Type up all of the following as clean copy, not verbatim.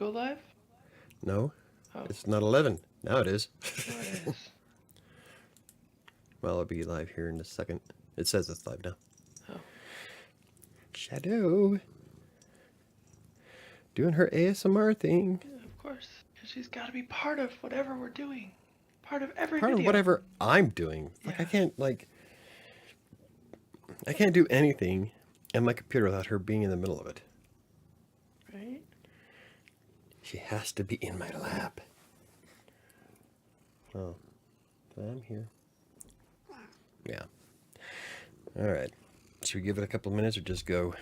go live? No, Oh. it's not 11. Now it is. Oh, it is. Well, I'll be live here in a second. It says it's live now. Oh. Shadow. Doing her ASMR thing. Yeah, of course. She's got to be part of whatever we're doing. Part of every Part video. of whatever I'm doing. Like, Yeah. I can't do anything on my computer without her being in the middle of it. Right? She has to be in my lap. Oh, I'm here. Yeah. All right. Should we give it a couple of minutes or just go?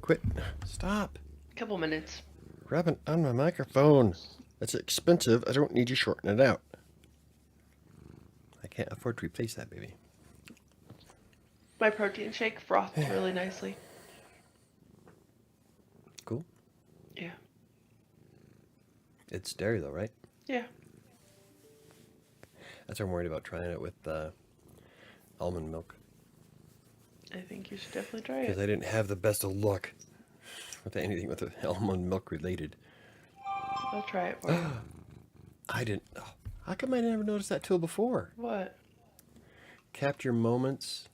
Quit. Stop. Couple minutes. Rubbing on my microphone. That's expensive. I don't need you shorting it out. I can't afford to replace that, baby. My protein shake frothed really nicely. Cool. Yeah. It's dairy, though, right? Yeah. That's why I'm worried about trying it with almond milk. I think you should definitely try Because it. I didn't have the best of luck with anything with the almond milk related. I'll try it for you. I didn't. Oh, how come I never noticed that till before? What? Capture moments.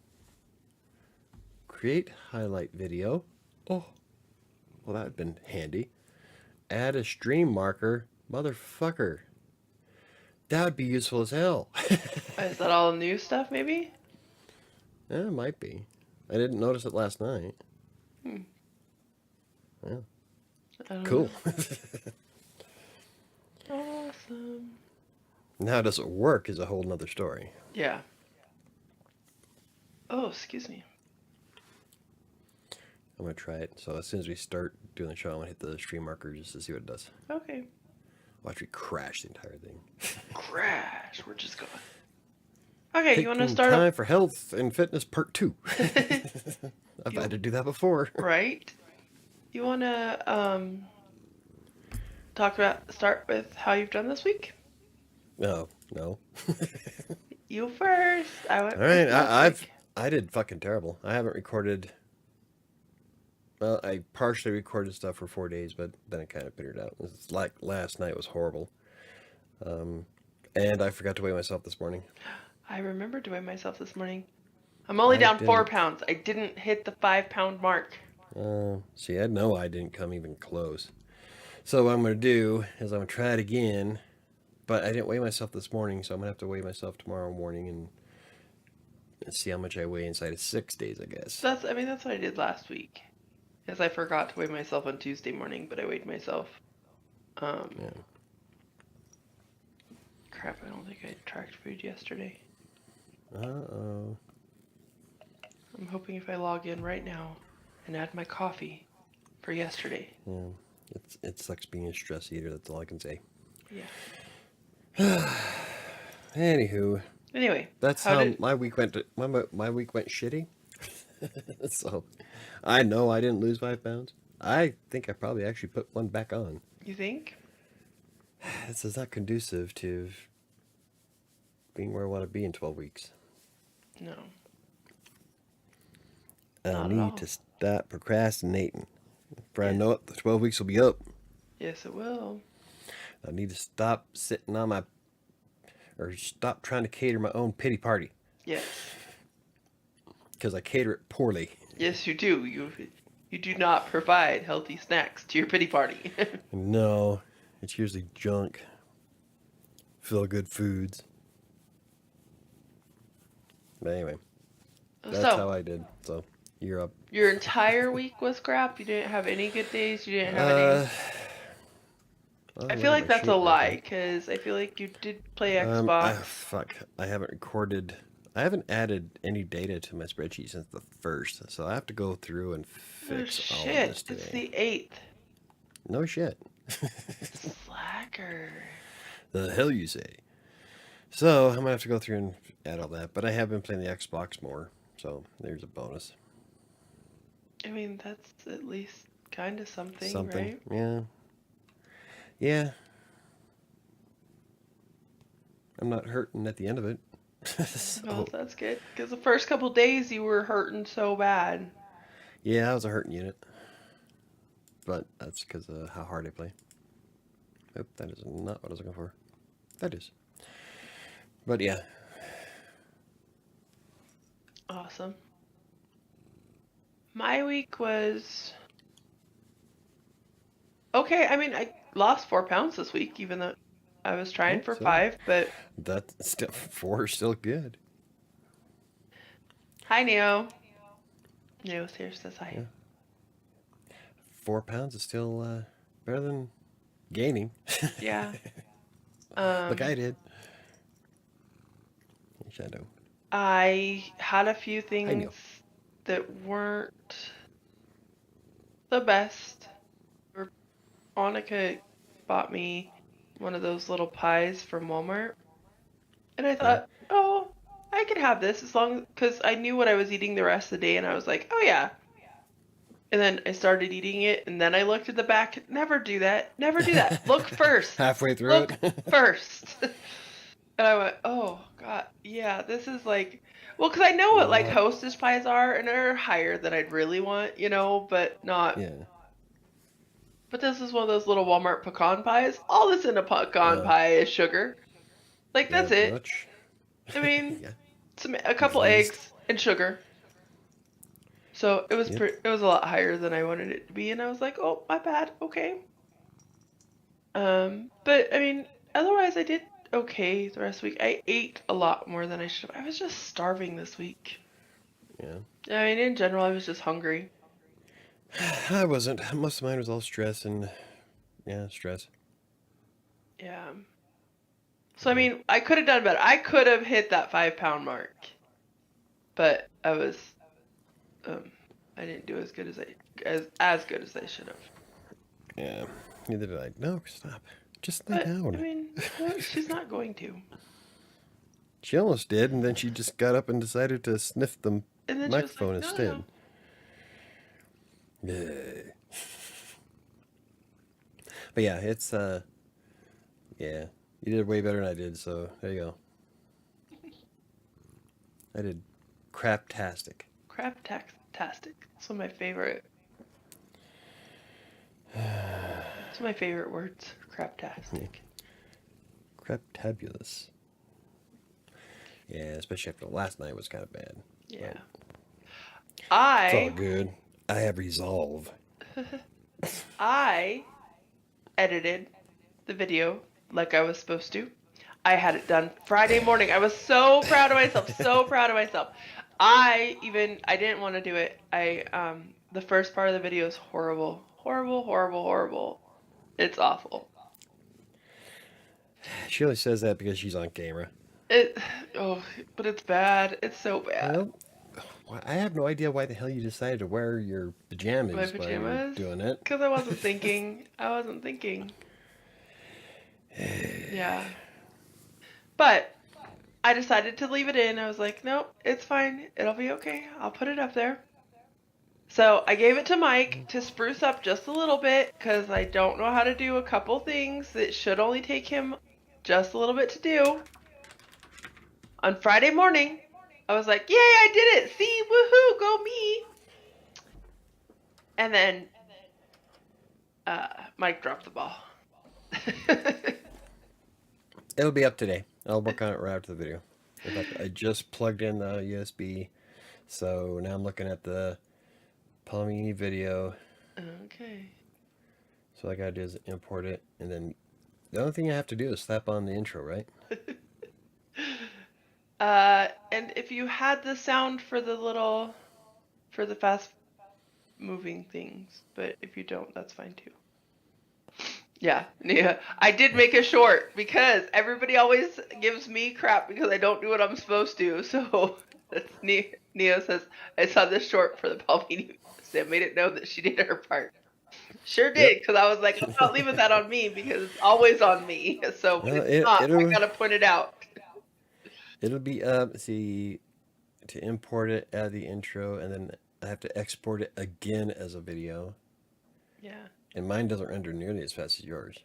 Create highlight video. Oh, well, that would been handy. Add a stream marker. Motherfucker. That would be useful as hell. Is that all new stuff, maybe? Yeah, it might be. I didn't notice it last night. Hmm. Yeah. I don't Cool. know. Awesome. Now, does it work is a whole nother story. Yeah. Oh, excuse me. I'm going to try it. So as soon as we start doing the show, I'm going to hit the stream marker just to see what it does. Okay. Watch me crash the entire thing. Crash. We're just going. Okay, you want to Taking start time up? for health and fitness part 2. I've had to do that before. Right? You want to start with how you've done this week? No. You first. I went All right, first last week. I did fucking terrible. I haven't recorded. Well, I partially recorded stuff for 4 days, but then it kind of petered out. It's like last night was horrible. And I forgot to weigh myself this morning. I remembered to weigh myself this morning. I'm only down 4 pounds. I didn't hit the 5-pound mark. See, I know I didn't come even close. So what I'm going to do is I'm going to try it again. But I didn't weigh myself this morning, so I'm going to have to weigh myself tomorrow morning and see how much I weigh inside of 6 days, I guess. That's what I did last week. Because I forgot to weigh myself on Tuesday morning, but I weighed myself. Yeah. Crap, I don't think I tracked food yesterday. Uh-oh. I'm hoping if I log in right now and add my coffee for yesterday. Yeah. It sucks being a stress eater, that's all I can say. Yeah. Anywho. Anyway. That's how my week went. My week went shitty. So, I know I didn't lose 5 pounds. I think I probably actually put one back on. You think? This is not conducive to being where I want to be in 12 weeks. No. I need to stop procrastinating. For I know it, the 12 weeks will be up. Yes, it will. I need to stop sitting on stop trying to cater my own pity party. Yes. Because I cater it poorly. Yes, you do. You do not provide healthy snacks to your pity party. No, it's usually junk. Feel-good foods. But anyway, that's how I did. So, you're up. Your entire week was crap? You didn't have any good days? You didn't have any... I feel like that's a lie, because I feel like you did play Xbox. I haven't recorded... I haven't added any data to my spreadsheet since the 1st, so I have to go through and fix all of this today. It's the 8th. No shit. Slacker. The hell you say. So, I'm going to have to go through and add all that, but I have been playing the Xbox more, so there's a bonus. I mean, that's at least kind of something, right? Yeah. I'm not hurting at the end of it. Well, that's good. Because the first couple days you were hurting so bad. Yeah, I was a hurting unit. but that's because of how hard I play. Oh, that is not what I was looking for. That is. But yeah. Awesome. My week was okay. I mean, I lost 4 pounds this week, even though I was trying for So 5. But that's still 4 is still good. hi, Neo. Neo's here. Says hi. Yeah. 4 pounds is still better than gaining. Yeah. Like I did. Shadow. I had a few Hi, things Neil. that weren't the best. Monica bought me one of those little pies from Walmart, and I Yeah. thought, oh, I could have this as long because I knew what I was eating the rest of the day, and I was like, oh yeah. And then I started eating it, and then I looked at the back. Never do that. Never do that. Look first. Halfway through Look it. first. And I went, oh God, yeah, this is like, well, because I know what like Yep. Hostess pies are, and they're higher than I'd really want, but not. Yeah. But this is one of those little Walmart pecan pies. All that's in a pecan Uh, pie is sugar. Like yeah, that's pretty it. much. I mean, Yeah. a couple Yeast. eggs and sugar. So Yep. it was a lot higher than I wanted it to be, and I was like, oh, my bad. Okay. But I mean, otherwise I did okay the rest of the week. I ate a lot more than I should have. I was just starving this week. Yeah. I mean, in general, I was just hungry. I wasn't. Most of mine was all stress and stress. Yeah. So I mean, I could have done better. I could have hit that 5 pound mark, but um, I didn't do as good as good as I should have. Yeah. Neither did I. No, stop. Just lay But I down. mean, no, she's not going to. She almost did, and then she just got up and decided to sniff the And then she was like, microphone no, no, instead. no. Yeah. But yeah, it's yeah. You did way better than I did, so there you go. I did craptastic. Craptastic. It's one of my favorite. It's my favorite words. Craptastic. Craptabulous. Yeah, especially after last night was kind of bad. Yeah. But it's all I good. I have resolve. I edited the video like I was supposed to. I had it done Friday morning. I was so proud of myself, so proud of myself. I didn't want to do it. The first part of the video is horrible. Horrible, horrible, horrible. It's awful. She only says that because she's on camera. It oh, but it's bad. It's so bad. Well, I have no idea why the hell you decided to wear your My pajamas while you're pajamas? doing it. Because I wasn't thinking. I wasn't thinking. Yeah. But I decided to leave it in. I was like, nope, it's fine. It'll be okay. I'll put it up there. So I gave it to Mike to spruce up just a little bit because I don't know how to do a couple things that should only take him just a little bit to do. On Friday morning, I was like, yay, I did it. See, woohoo, go me. And then Mike dropped the ball. It'll be up today. I'll work on it right after the video. In fact, I just plugged in the USB, so now I'm looking at the Palomini video. Okay. So all I gotta do is import it, and then the only thing I have to do is slap on the intro, right? And if you had the sound for the fast moving things, but if you don't, that's fine too. Yeah. I did make a short because everybody always gives me crap because I don't do what I'm supposed to. So that's Neo says, I saw this short for the Palmini. Sam made it know that she did her part. Sure did, because I was like, I'm not leaving that on me because it's always on me. So when it's not, I gotta point it out. It'll be see, to import it, add the intro, and then I have to export it again as a video. Yeah. And mine doesn't render nearly as fast as yours.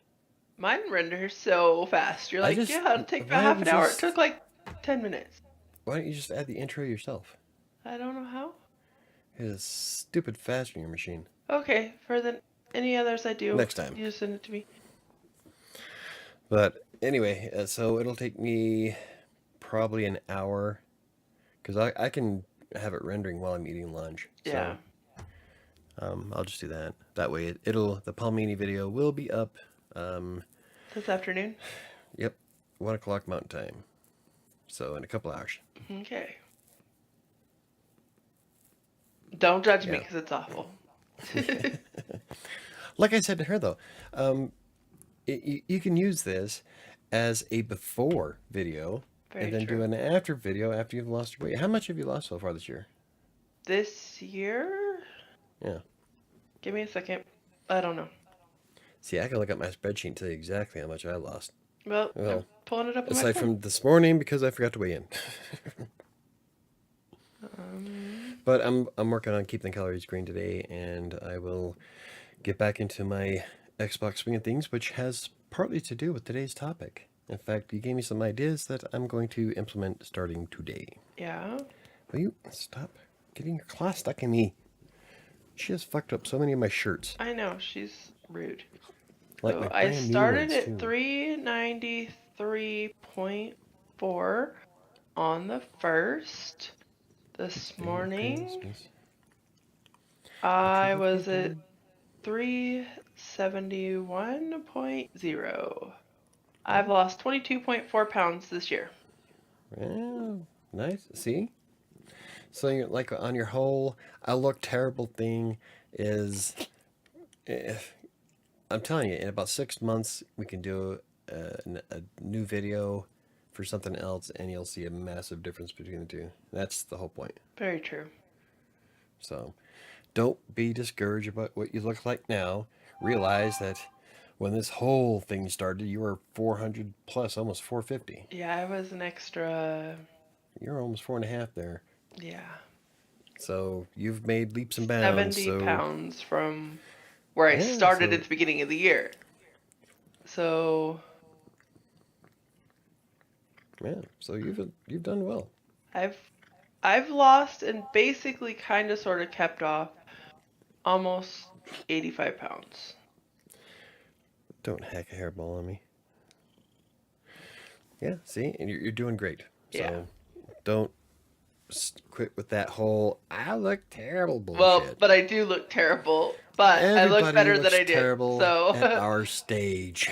Mine renders so fast. You're like, yeah, it'll take about half an hour. It took like 10 minutes. Why don't you just add the intro yourself? I don't know how. It's stupid fast on your machine. Okay, Any others I do, next time. you just send it to me. But anyway, so it'll take me probably an hour because I can have it rendering while I'm eating lunch. Yeah. So I'll just do that. That way it'll the Palmini video will be up. This afternoon? Yep, 1 o'clock Mountain Time. So in a couple hours. Okay. Don't judge me Yeah. because it's awful. Like I said to her though, you can use this as a before video Very and then true. do an after video after you've lost your weight. How much have you lost so far this year? This year? Yeah. Give me a second. I don't know. See, I can look at my spreadsheet and tell you exactly how much I lost. Well, I'm Well, pulling it up on my aside phone. from this morning because I forgot to weigh in. But I'm working on keeping the calories green today, and I will get back into my Xbox swinging things, which has partly to do with today's topic. In fact, you gave me some ideas that I'm going to implement starting today. Yeah. Will you stop getting your claw stuck in me? She has fucked up so many of my shirts. I know, she's rude. Like So my I brand new started ones, at too. 393.4 on the 1st. This morning, I was at 371.0. I've lost 22.4 pounds this year. Well, nice. See? So, you're, like, on your whole, I look terrible thing is, I'm telling you, in about 6 months, we can do a new video for something else, and you'll see a massive difference between the two. That's the whole point. Very true. So, don't be discouraged about what you look like now. Realize that when this whole thing started, you were 400 plus, almost 450. Yeah, I was an extra. You're almost 4.5 there. Yeah. So you've made leaps and bounds. 70 So pounds from where I yeah, started so, at the beginning of the year. So yeah, so you've done well. I've lost and basically kind of sort of kept off almost 85 pounds. Don't hack a hairball on me. Yeah, see, and you're doing great. So Yeah. don't quit with that whole "I look terrible" bullshit. Well, but I do look terrible, but I look better than I did. Terrible So at our stage.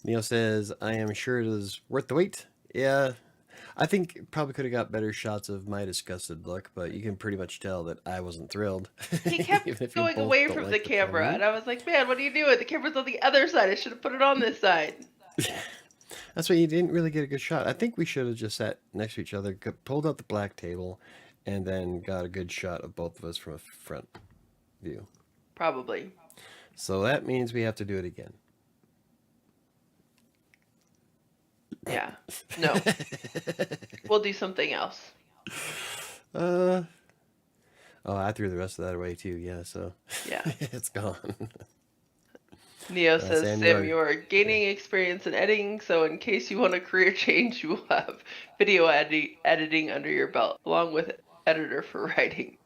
Neil says, "I am sure it is worth the wait." Yeah, I think probably could have got better shots of my disgusted look, but you can pretty much tell that I wasn't thrilled. he kept Even if you going both away don't from like the camera, Palmini. and I was like, "Man, what are you doing? The camera's on the other side. I should have put it on this side." That's why you didn't really get a good shot. I think we should have just sat next to each other, pulled out the black table, and then got a good shot of both of us from a front view. Probably. So that means we have to do it again. Yeah. No. We'll do something else. Oh, I threw the rest of that away too. Yeah, so Yeah. it's gone. Neo says, Sam, you are are gaining experience in editing, so in case you want a career change, you will have video editing under your belt, along with editor for writing.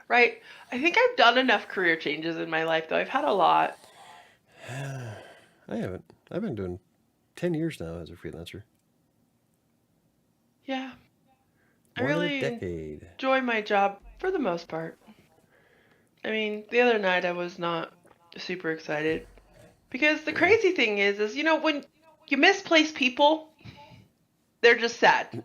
Right? I think I've done enough career changes in my life, though. I've had a lot. I haven't. I've been doing 10 years now as a freelancer. Yeah. I More than really a decade. enjoy my job for the most part. I mean, the other night I was not super excited. Because the crazy thing is, you know, when you misplace people, they're just sad.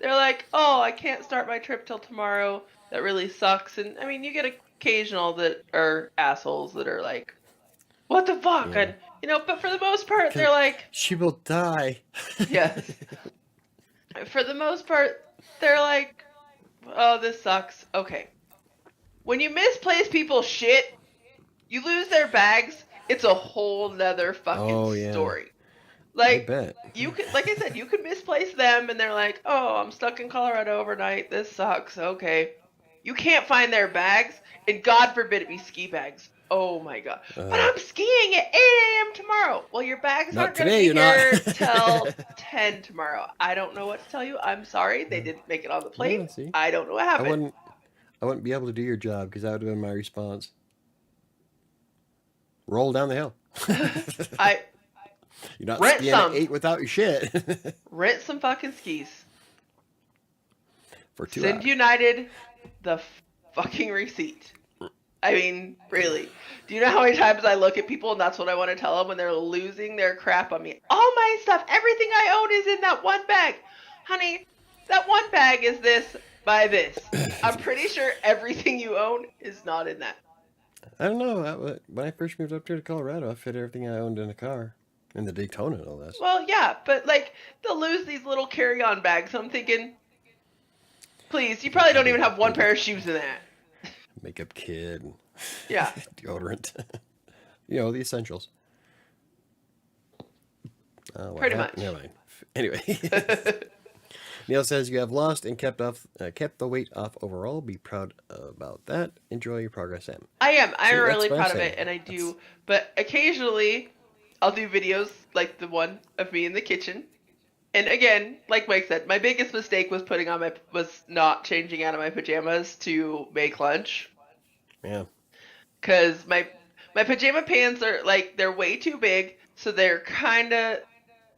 They're like, oh, I can't start my trip till tomorrow. That really sucks. And I mean, you get occasional that are assholes that are like, what the fuck? Yeah. And, you know, but for the most part, they're like, she will die. yes. For the most part, they're like, oh, this sucks. Okay. When you misplace people's shit, you lose their bags, it's a whole nother fucking story. Like, I bet. You could, like I said, you could misplace them and they're like, oh, I'm stuck in Colorado overnight. This sucks. Okay. You can't find their bags, and God forbid it be ski bags. Oh my God. But I'm skiing at 8 a.m. tomorrow. Well, your bags aren't going to be here till 10 tomorrow. I don't know what to tell you. I'm sorry. They didn't make it on the plane. I don't know what happened. I wouldn't be able to do your job because that would have been my response. Roll down the hill. I You're not rent skiing at some. 8 without your shit. Rent some fucking skis. For 2 Send hours. United the fucking receipt. I mean, really. Do you know how many times I look at people and that's what I want to tell them when they're losing their crap on me? All my stuff, everything I own is in that one bag. Honey, that one bag is this by this. I'm pretty sure everything you own is not in that. I don't know. When I first moved up here to Colorado, I fit everything I owned in a car. In the Daytona, no less. Well, yeah, but like they'll lose these little carry-on bags. So I'm thinking, please, you probably don't even have one pair of shoes in that. Makeup kit. Yeah. Deodorant. The essentials. Pretty much. Never mind. Anyway. Neil says you have lost and kept the weight off overall. Be proud about that. Enjoy your progress, Sam. I am. I'm See, really that's what I'm proud of saying. it, and I do. But occasionally, I'll do videos like the one of me in the kitchen. And again, like Mike said, my biggest mistake was not changing out of my pajamas to make lunch. Yeah. Because my pajama pants are like they're way too big, so they're kind of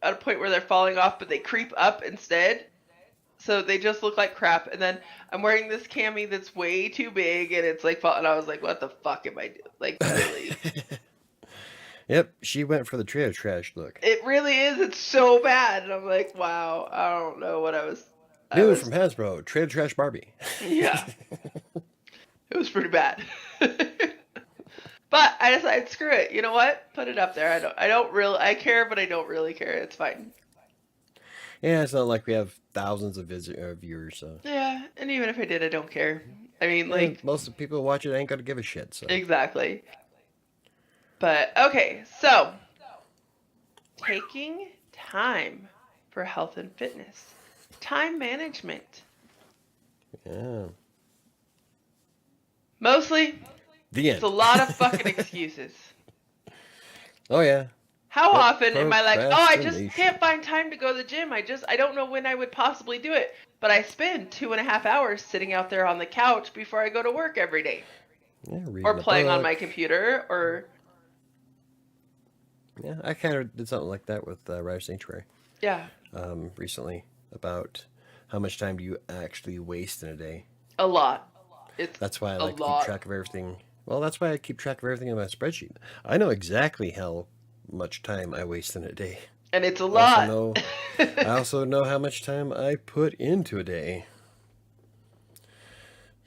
at a point where they're falling off, but they creep up instead. So they just look like crap. And then I'm wearing this cami that's way too big, and it's like, and I was like, what the fuck am I doing? Like, really? Yep, she went for the trailer trash look. It really is. It's so bad. And I'm like, wow, I don't know what I was. New from Hasbro, trailer trash Barbie. Yeah. It was pretty bad. But I decided, screw it. You know what? Put it up there. I care, but I don't really care. It's fine. Yeah, it's not like we have thousands of viewers, so. Yeah, and even if I did, I don't care. I mean, like, most of the people who watch it ain't gonna give a shit, so. Exactly. But, okay, so, taking time for health and fitness. Time management. Yeah. Mostly, The end. it's a lot of fucking excuses. Oh, yeah. How often am I like, oh, I just Procrastination. can't find time to go to the gym. I don't know when I would possibly do it. But I spend 2.5 hours sitting out there on the couch before I go to work every day. Yeah, reading Or a playing on book. my computer, or... Yeah, I kind of did something like that with Rise Sanctuary Yeah, recently about how much time do you actually waste in a day. a lot. That's why I a like to lot. keep track of everything. Well, that's why I keep track of everything in my spreadsheet. I know exactly how much time I waste in a day. And it's a I lot. also know how much time I put into a day.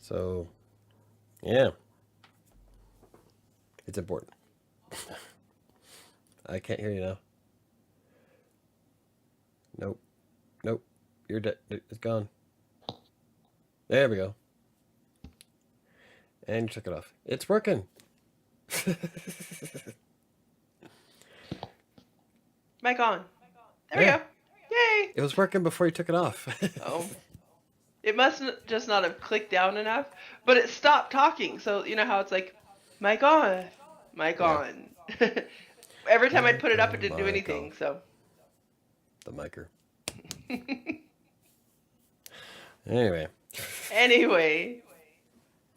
So, yeah. It's important. I can't hear you now. Nope. You're dead. It's gone. There we go. And you took it off. It's working. Mic on. There Yeah. we go. Yay! It was working before you took it off. Oh. It must just not have clicked down enough, but it stopped talking. So you know how it's like, mic on, mic Yeah. on. Every time I'd put it up, it on, didn't do mic anything. on. So. The micer. Anyway. Anyway,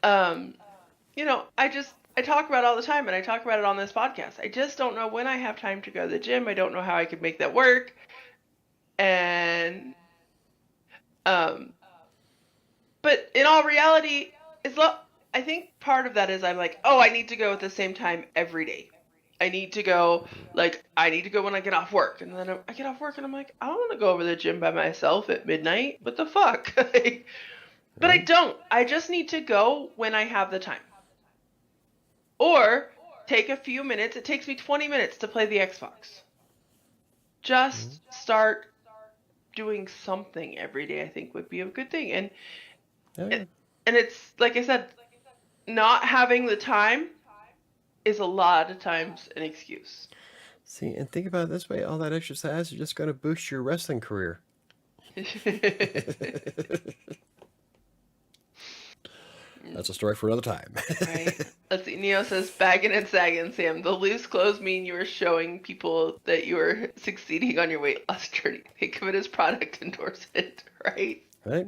I talk about it all the time, and I talk about it on this podcast. I just don't know when I have time to go to the gym. I don't know how I could make that work. And, but in all reality, I think part of that is I'm like, oh, I need to go at the same time every day. I need to go when I get off work. And then I get off work and I'm like, I don't want to go over to the gym by myself at midnight. What the fuck? But I don't. I just need to go when I have the time. Or take a few minutes. It takes me 20 minutes to play the Xbox. Just start doing something every day, I think would be a good thing. And Yeah. and it's, like I said, not having the time is a lot of times an excuse. See, and think about it this way: all that exercise is just going to boost your wrestling career. That's a story for another time. Right. Let's see. Neo says, bagging and sagging, Sam. The loose clothes mean you are showing people that you are succeeding on your weight loss journey. Think of it as product endorsement, right? Right?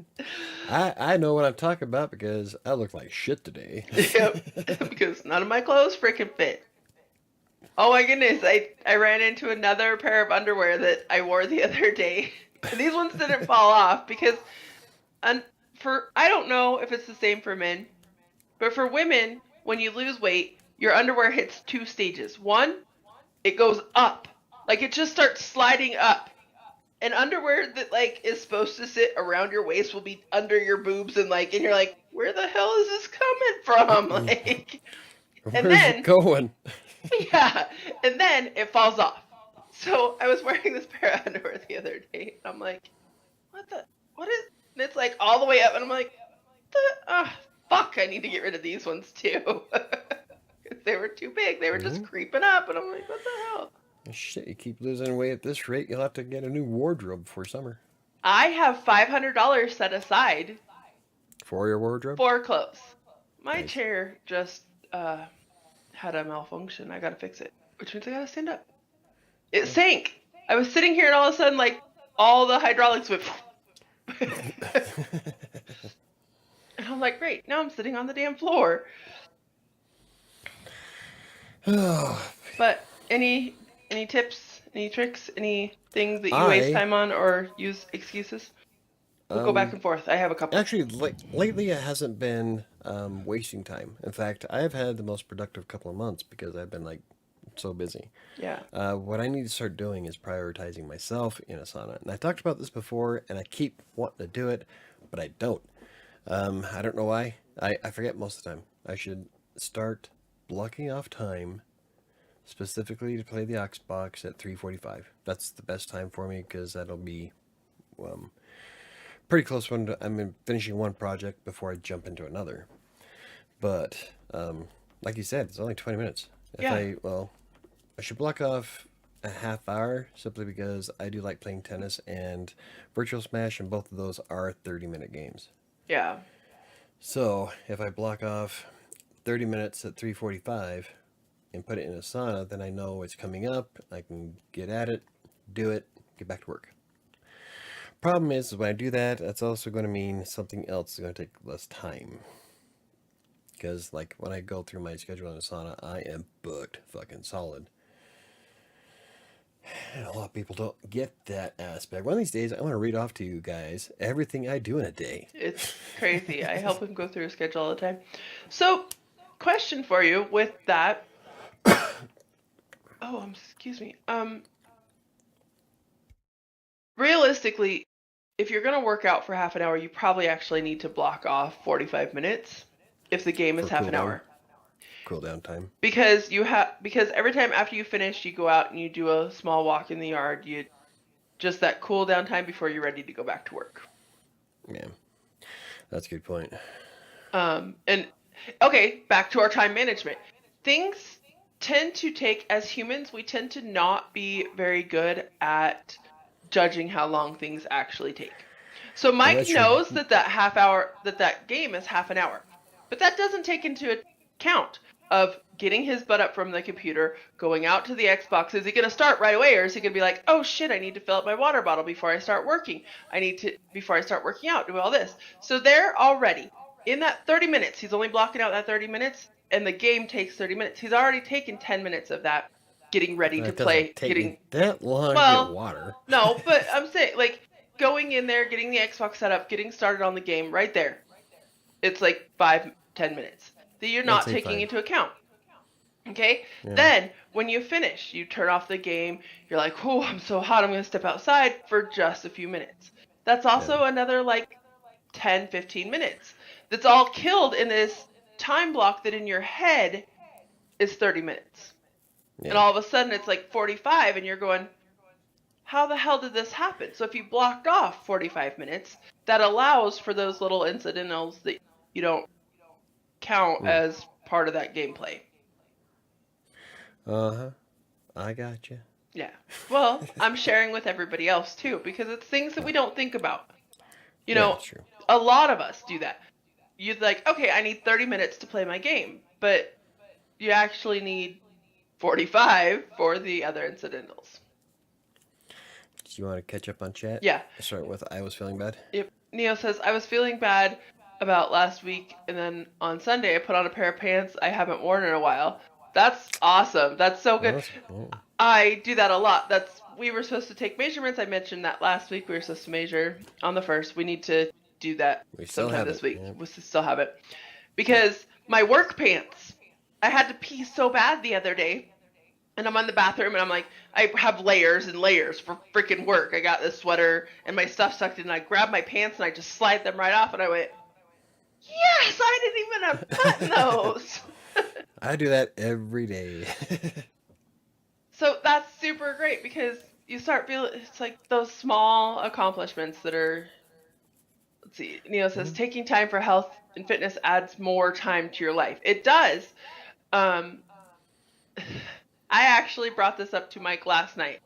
I know what I'm talking about because I look like shit today. Yep. Because none of my clothes freaking fit. Oh my goodness, I ran into another pair of underwear that I wore the other day. And these ones didn't fall off because un- for I don't know if it's the same for men, but for women, when you lose weight, your underwear hits two stages. One, it goes up. Like it just starts sliding up. And underwear that like is supposed to sit around your waist will be under your boobs and you're like, where the hell is this coming from? Like and Where's it then going? yeah, and then it falls off. So I was wearing this pair of underwear the other day, and I'm like, what the, what is, and it's like all the way up, and I'm like, fuck, I need to get rid of these ones too. They were too big. They were just Mm-hmm. creeping up, and I'm like, what the hell? Shit, you keep losing weight at this rate, you'll have to get a new wardrobe before summer. I have $500 set aside For your wardrobe? for clothes. My Nice. chair just had a malfunction. I gotta fix it, which means I gotta stand up. It sank. I was sitting here, and all of a sudden, like all the hydraulics went. And I'm like, great, now I'm sitting on the damn floor. Oh, But any tips, any tricks, any things that you waste I time on or use excuses? We'll go back um and forth. I have a couple. actually lately it hasn't been wasting time. In fact, I've had the most productive couple of months because I've been like so busy. Yeah. What I need to start doing is prioritizing myself in Asana. And I talked about this before, and I keep wanting to do it, but I don't. I don't know why. I forget most of the time. I should start blocking off time specifically to play the Xbox at 3:45. That's the best time for me because that'll be um, pretty close when I'm finishing one project before I jump into another. But like you said, it's only 20 minutes. If Yeah. I should block off a half hour simply because I do like playing tennis and Virtual Smash, and both of those are 30-minute games. Yeah. So if I block off 30 minutes at 3:45 and put it in Asana, then I know it's coming up. I can get at it, do it, get back to work. Problem is when I do that, that's also going to mean something else is going to take less time. Because like when I go through my schedule in Asana, I am booked fucking solid. And a lot of people don't get that aspect. One of these days, I want to read off to you guys everything I do in a day. It's crazy. I help him go through a schedule all the time. So, question for you with that. Oh, excuse me. Realistically, if you're going to work out for half an hour, you probably actually need to block off 45 minutes if the game is For half an cooldown, hour. cooldown time. Because every time after you finish, you go out and you do a small walk in the yard. You just that cool down time before you're ready to go back to work. Yeah, that's a good point. And okay, back to our time management. Things tend to take, as humans, we tend to not be very good at judging how long things actually take. So Well, Mike that's true. knows that half hour, that game is half an hour, but that doesn't take into account of getting his butt up from the computer, going out to the Xbox. Is he going to start right away, or is he going to be like, oh shit, I need to fill up my water bottle before I start working. Before I start working out, do all this. So they're already in that 30 minutes. He's only blocking out that 30 minutes, and the game takes 30 minutes. He's already taken 10 minutes of that getting ready to It doesn't play, take me that long to get well, water. no, but I'm saying, like, going in there, getting the Xbox set up, getting started on the game right there. It's like 5-10 minutes that you're I'd not say taking 5. into account. Okay? Yeah. Then, when you finish, you turn off the game. You're like, oh, I'm so hot. I'm going to step outside for just a few minutes. That's Yeah. also another, like, 10-15 minutes. That's all killed in this time block that in your head is 30 minutes. Yeah. And all of a sudden, it's like 45, and you're going, how the hell did this happen? So if you blocked off 45 minutes, that allows for those little incidentals that you don't count as part of that gameplay. Uh-huh. I got you. Yeah. Well, I'm sharing with everybody else too, because it's things that we don't think about. You Yeah, know, that's true. a lot of us do that. You're like, okay, I need 30 minutes to play my game, but you actually need 45 for the other incidentals. Do you want to catch up on chat? Yeah. Start with I was feeling bad. Yep. Neo says, I was feeling bad about last week, and then on Sunday I put on a pair of pants I haven't worn in a while. That's awesome. That's so good. Awesome. Yeah. I do that a lot. We were supposed to take measurements. I mentioned that last week. We were supposed to measure on the first. We need to do that We still sometime have this it. week. Yeah. We still have it. Because my work pants, I had to pee so bad the other day. And I'm on the bathroom and I'm like, I have layers and layers for freaking work. I got this sweater and my stuff sucked in, and I grabbed my pants and I just slide them right off, and I went, yes, I didn't even unbutton those. I do that every day. So that's super great because you start feeling it's like those small accomplishments that are, let's see, Neo says, Mhm. taking time for health and fitness adds more time to your life. It does. Um, I actually brought this up to Mike last night.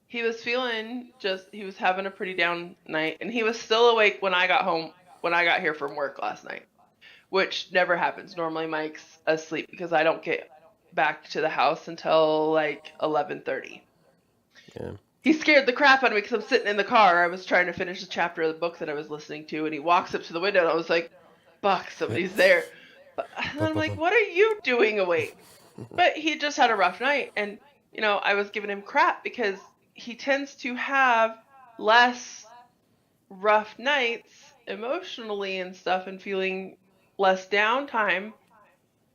He was he was having a pretty down night, and he was still awake when I got here from work last night, which never happens. Normally Mike's asleep because I don't get back to the house until like 11:30. Yeah. He scared the crap out of me because I'm sitting in the car. I was trying to finish a chapter of the book that I was listening to, and he walks up to the window, and I was like, "Fuck, somebody's there." And I'm like, "What are you doing awake?" But he just had a rough night, and I was giving him crap because he tends to have less rough nights emotionally and stuff, and feeling less downtime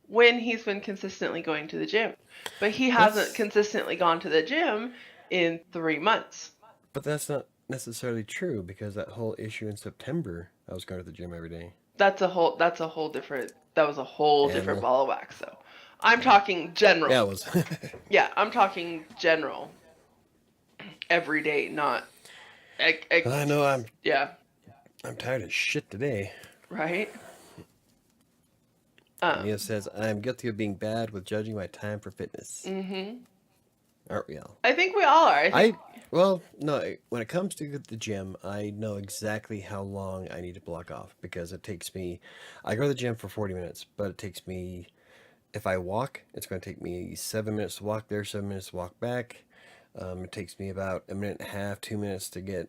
when he's been consistently going to the gym. But he hasn't That's consistently gone to the gym in 3 months. but that's not necessarily true because that whole issue in September, I was going to the gym every day. That was a whole different Animal. ball of wax, though. I'm Yeah. talking Yeah, general. it was. Yeah, I'm talking general. Every day, not I know yeah, I'm tired of shit today. right? Mia says I am guilty of being bad with judging my time for fitness. Mhm. Aren't we all? I think we all are. I think I well, no. When it comes to the gym, I know exactly how long I need to block off because it takes me. I go to the gym for 40 minutes, but it takes me. If I walk, it's going to take me 7 minutes to walk there, 7 minutes to walk back. It takes me about a minute and a half, 2 minutes to get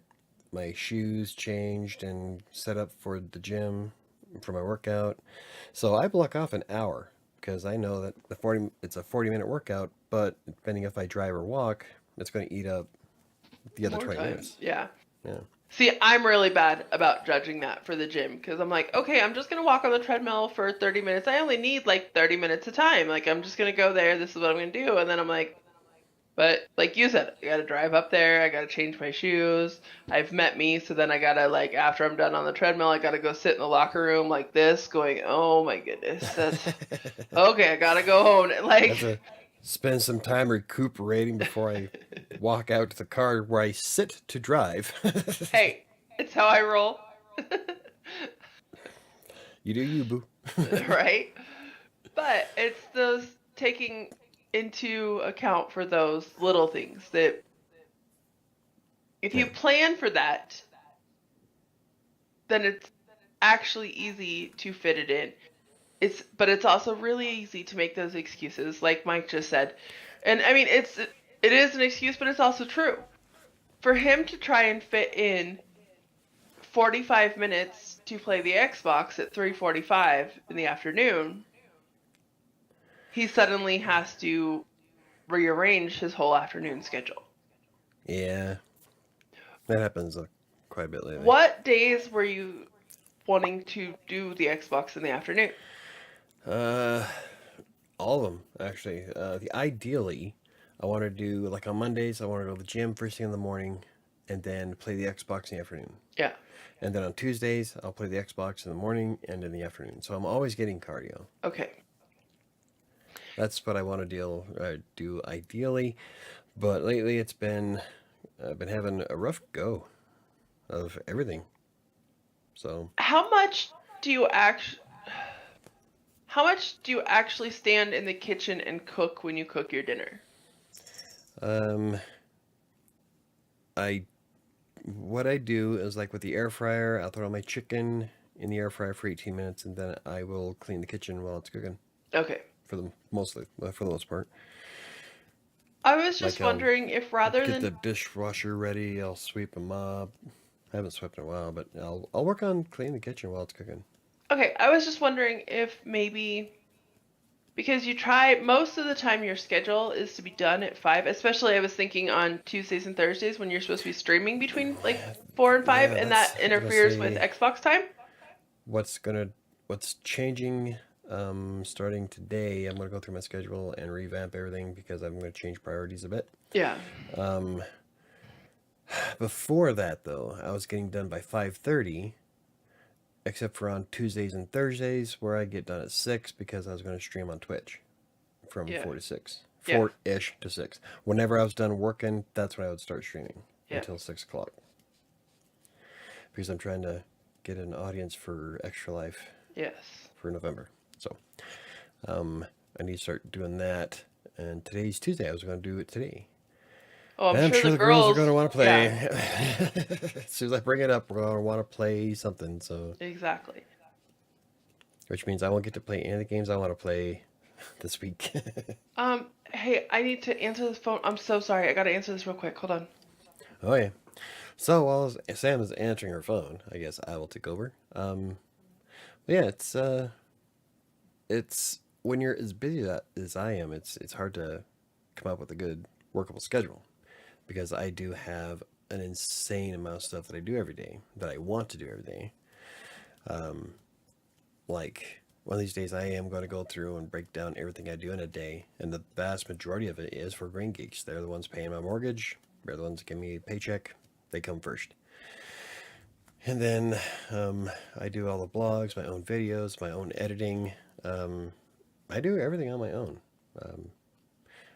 my shoes changed and set up for the gym for my workout. So I block off an hour because I know that it's a 40-minute workout, but depending if I drive or walk, it's going to eat up the other more 20 time. minutes. Yeah. Yeah. See, I'm really bad about judging that for the gym because I'm like, okay, I'm just gonna walk on the treadmill for 30 minutes. I only need like 30 minutes of time. Like, I'm just gonna go there. This is what I'm gonna do, and then I'm like, but like you said, I gotta drive up there. I gotta change my shoes. I've met me, so then I gotta like after I'm done on the treadmill, I gotta go sit in the locker room like this, going, oh my goodness, that's okay. I gotta go home. I have Like, to spend some time recuperating before I walk out to the car where I sit to drive. hey, it's how I roll, You do you, boo. right? But it's those taking into account for those little things that if you Yeah. plan for that, then it's actually easy to fit it in. But it's also really easy to make those excuses, like Mike just said. And I mean, it is an excuse, but it's also true. For him to try and fit in 45 minutes to play the Xbox at 3:45 in the afternoon, he suddenly has to rearrange his whole afternoon schedule. Yeah, that happens quite a bit lately. What days were you wanting to do the Xbox in the afternoon? Uh, all of them actually. Ideally, I want to do like on Mondays. I want to go to the gym first thing in the morning, and then play the Xbox in the afternoon. Yeah. And then on Tuesdays, I'll play the Xbox in the morning and in the afternoon. So I'm always getting cardio. Okay. That's what I want to do ideally. But lately, I've been having a rough go of everything. So How much do you act How much do you actually stand in the kitchen and cook when you cook your dinner? um, I what I do is like with the air fryer, I'll throw my chicken in the air fryer for 18 minutes, and then I will clean the kitchen while it's cooking Okay. for the most part. I was just Like I'll wondering if rather get the than dishwasher ready, I'll sweep and mop. I haven't swept in a while, but I'll work on cleaning the kitchen while it's cooking. Okay, I was just wondering if maybe because you try most of the time your schedule is to be done at 5, especially I was thinking on Tuesdays and Thursdays when you're supposed to be streaming between like 4 and 5 Yeah, and that's. that I was gonna interferes with say Xbox time. what's gonna what's changing. Starting today, I'm gonna go through my schedule and revamp everything because I'm gonna change priorities a bit. Yeah. Um, Before that, though, I was getting done by 5:30, except for on Tuesdays and Thursdays, where I get done at 6 because I was going to stream on Twitch from Yeah. 4 to 6. Yeah. 4 ish to 6. Whenever I was done working, that's when I would start streaming Yeah. until 6 o'clock. Because I'm trying to get an audience for Extra Life Yes. for November. So I need to start doing that. And today's Tuesday. I was going to do it today. Oh, I'm And I'm sure sure the the girls are girls. going to want to play. Yeah. As soon as I bring it up, we're going to want to play something. So, Exactly. which means I won't get to play any of the games I want to play this week. Hey, I need to answer this phone. I'm so sorry. I gotta answer this real quick. Hold on. Oh yeah. So while Sam is answering her phone, I guess I will take over. Yeah, it's when you're as busy as I am, it's hard to come up with a good workable schedule because I do have an insane amount of stuff that I do every day that I want to do every day. Like one of these days, I am going to go through and break down everything I do in a day, and the vast majority of it is for Green Geeks. They're the ones paying my mortgage. They're the ones that give me a paycheck. They come first. And then I do all the blogs, my own videos, my own editing. I do everything on my own. Um,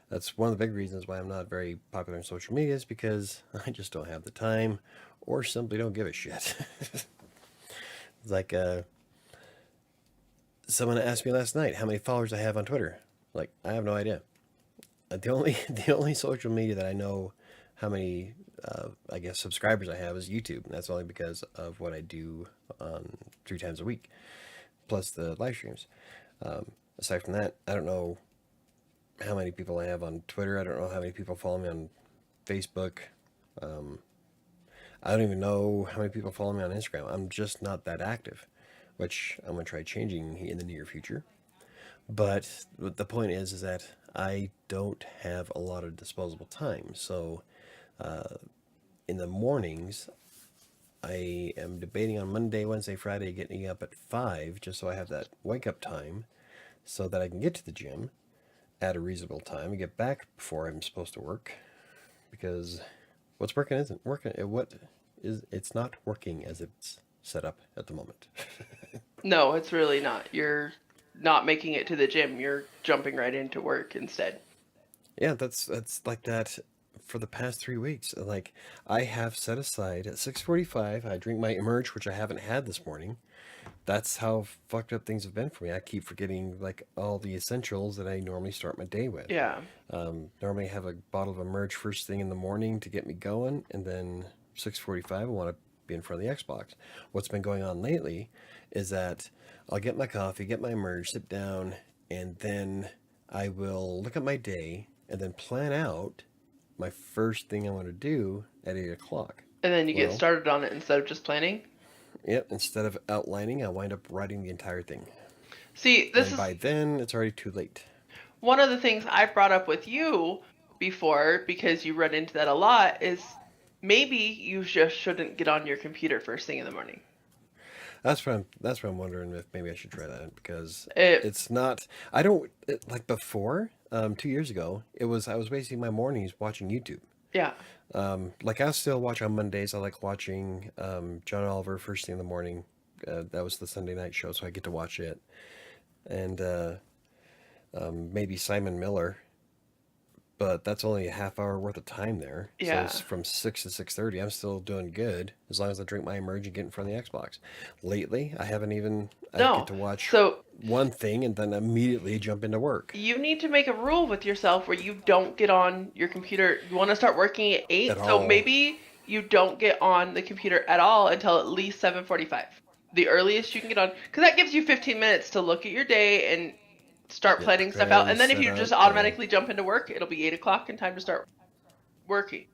that's one of the big reasons why I'm not very popular in social media is because I just don't have the time or simply don't give a shit. It's like someone asked me last night how many followers I have on Twitter. Like, I have no idea. The only social media that I know how many I guess subscribers I have is YouTube, and that's only because of what I do on 3 times a week, plus the live streams. Aside from that, I don't know how many people I have on Twitter. I don't know how many people follow me on Facebook. I don't even know how many people follow me on Instagram. I'm just not that active, which I'm gonna try changing in the near future. But the point is that I don't have a lot of disposable time. So in the mornings, I am debating on Monday, Wednesday, Friday, getting up at 5 just so I have that wake up time so that I can get to the gym at a reasonable time and get back before I'm supposed to work because what's working isn't working. It's not working as it's set up at the moment. No, it's really not. You're not making it to the gym. You're jumping right into work instead. Yeah, that's like that for the past 3 weeks. Like I have set aside at 6:45. I drink my Emerge, which I haven't had this morning. That's how fucked up things have been for me. I keep forgetting like all the essentials that I normally start my day with. Yeah. Normally I have a bottle of Emerge first thing in the morning to get me going, and then 6:45 I want to be in front of the Xbox. What's been going on lately is that I'll get my coffee, get my Emerge, sit down, and then I will look at my day and then plan out my first thing I want to do at 8 o'clock. And then you get Well, started on it instead of just planning. yep, instead of outlining, I wind up writing the entire thing. See, this And is by then, it's already too late. one of the things I've brought up with you before because you run into that a lot is maybe you just shouldn't get on your computer first thing in the morning. That's what I'm wondering if maybe I should try that because It, it's not. I don't like before. 2 years ago, I was wasting my mornings watching YouTube. yeah. Like I still watch on Mondays. I like watching John Oliver first thing in the morning. That was the Sunday night show, so I get to watch it. And maybe Simon Miller, but that's only a half hour worth of time there. So Yeah. it's from 6 to 6:30. I'm still doing good as long as I drink my Emerge and get in front of the Xbox. Lately, I haven't even. I get No. to watch So one thing and then immediately jump into work you need to make a rule with yourself where you don't get on your computer. You want to start working at at 8, so all. maybe you don't get on the computer at all until at least 7:45. The earliest you can get on, because that gives you 15 minutes to look at your day and start Get planning stuff out. prepared, And then if set you up. just Yeah, automatically jump into work, it'll be 8 o'clock and time to start working.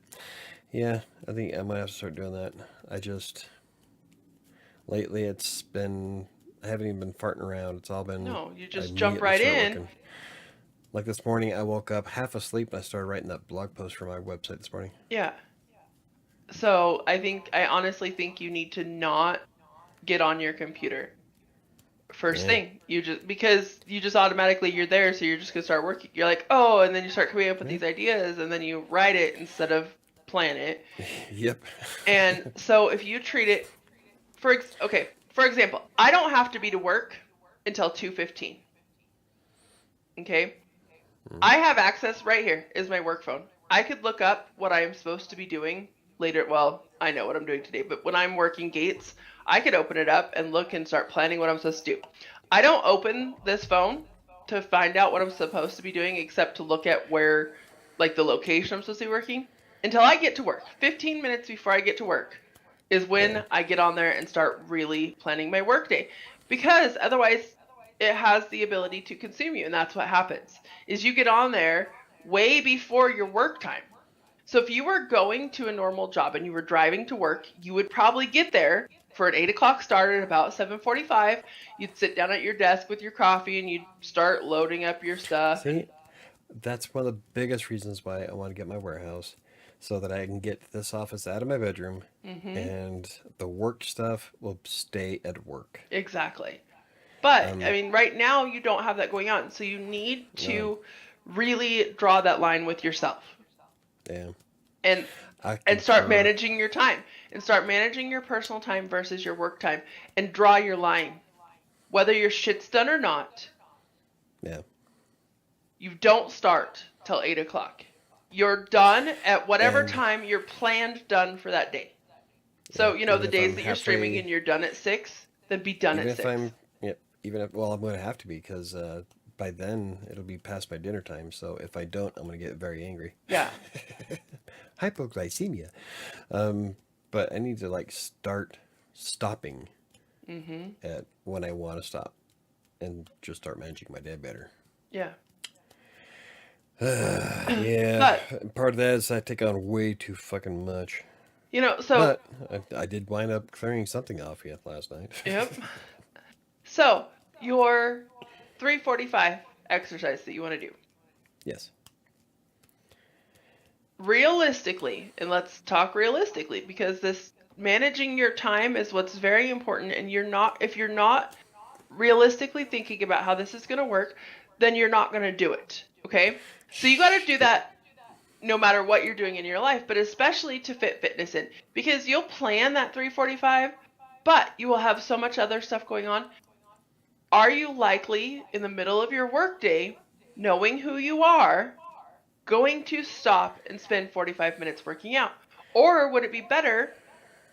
Yeah, I think I might have to start doing that. I just lately it's been I haven't even been farting around. It's all been No, you I just jump immediately right start in. working. Like this morning, I woke up half asleep and I started writing that blog post for my website this morning. Yeah. So I honestly think you need to not get on your computer first Yeah, thing. Because you just automatically you're there, so you're just gonna start working. You're like, oh, and then you start coming up with yeah, these ideas, and then you write it instead of plan it. yep, And so if you treat it okay, for example, I don't have to be to work until 2:15. Okay? mm, I have access right here is my work phone. I could look up what I am supposed to be doing later. Well, I know what I'm doing today, but when I'm working gates, I could open it up and look and start planning what I'm supposed to do. I don't open this phone to find out what I'm supposed to be doing except to look at where, like the location I'm supposed to be working until I get to work. 15 minutes before I get to work is yeah, when I get on there and start really planning my workday because otherwise it has the ability to consume you, and that's what happens is you get on there way before your work time. So if you were going to a normal job and you were driving to work, you would probably get there for an 8 o'clock start at about 7:45. You'd sit down at your desk with your coffee and you'd start loading up your stuff. And see, that's one of the biggest reasons why I want to get my warehouse, so that I can get this office out of my bedroom, mm-hmm, and the work stuff will stay at work. exactly. But I Um, mean, right now you don't have that going on, so you need no, to really draw that line with yourself yeah, and I start concur. managing your time and start managing your personal time versus your work time and draw your line. Whether your shit's done or not, Yeah, you don't start till 8 o'clock. You're done at whatever and time you're planned done for that day. yeah, So, even the if days I'm that you're streaming halfway, and you're done at 6, then be done even at if 6. I'm, yeah, even if, well, I'm going to have to be because by then it'll be past my dinner time. So if I don't, I'm going to get very angry. Yeah. Hypoglycemia. But I need to like start stopping Mhm. at when I want to stop and just start managing my day better. Yeah. Yeah, But, part of that is I take on way too fucking much. so But I did wind up clearing something off yet last night. yep. So, your 3:45 exercise that you want to do. Yes. Realistically, and let's talk realistically because this managing your time is what's very important, and if you're not realistically thinking about how this is going to work, then you're not going to do it. Okay? So you got to do Yep. that no matter what you're doing in your life, but especially to fit fitness in because you'll plan that 3:45, but you will have so much other stuff going on. Are you likely in the middle of your workday, knowing who you are, going to stop and spend 45 minutes working out? Or would it be better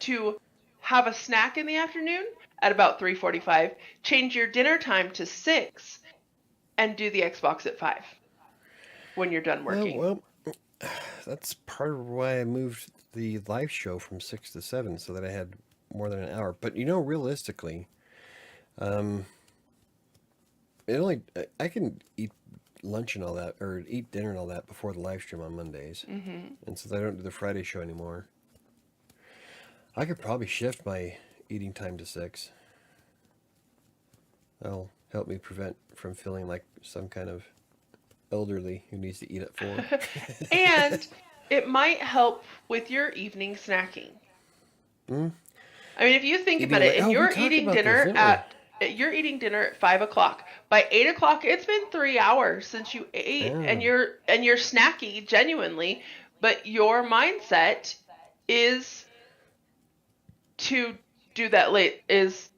to have a snack in the afternoon at about 3:45, change your dinner time to 6 and do the Xbox at 5 when you're done working? Well, that's part of why I moved the live show from 6 to 7 so that I had more than an hour. But realistically, um, it only I can eat lunch and all that, or eat dinner and all that before the live stream on Mondays. Mhm. And since I don't do the Friday show anymore, I could probably shift my eating time to 6. That'll help me prevent from feeling like some kind of elderly who needs to eat at 4. And it might help with your evening snacking. Hmm? I mean, if you think about Eating it, like, and oh, we talked about this, didn't we? you're eating dinner at 5 o'clock. By 8 o'clock, it's been 3 hours since you ate, and Oh, you're snacky genuinely, but your mindset is to do that late is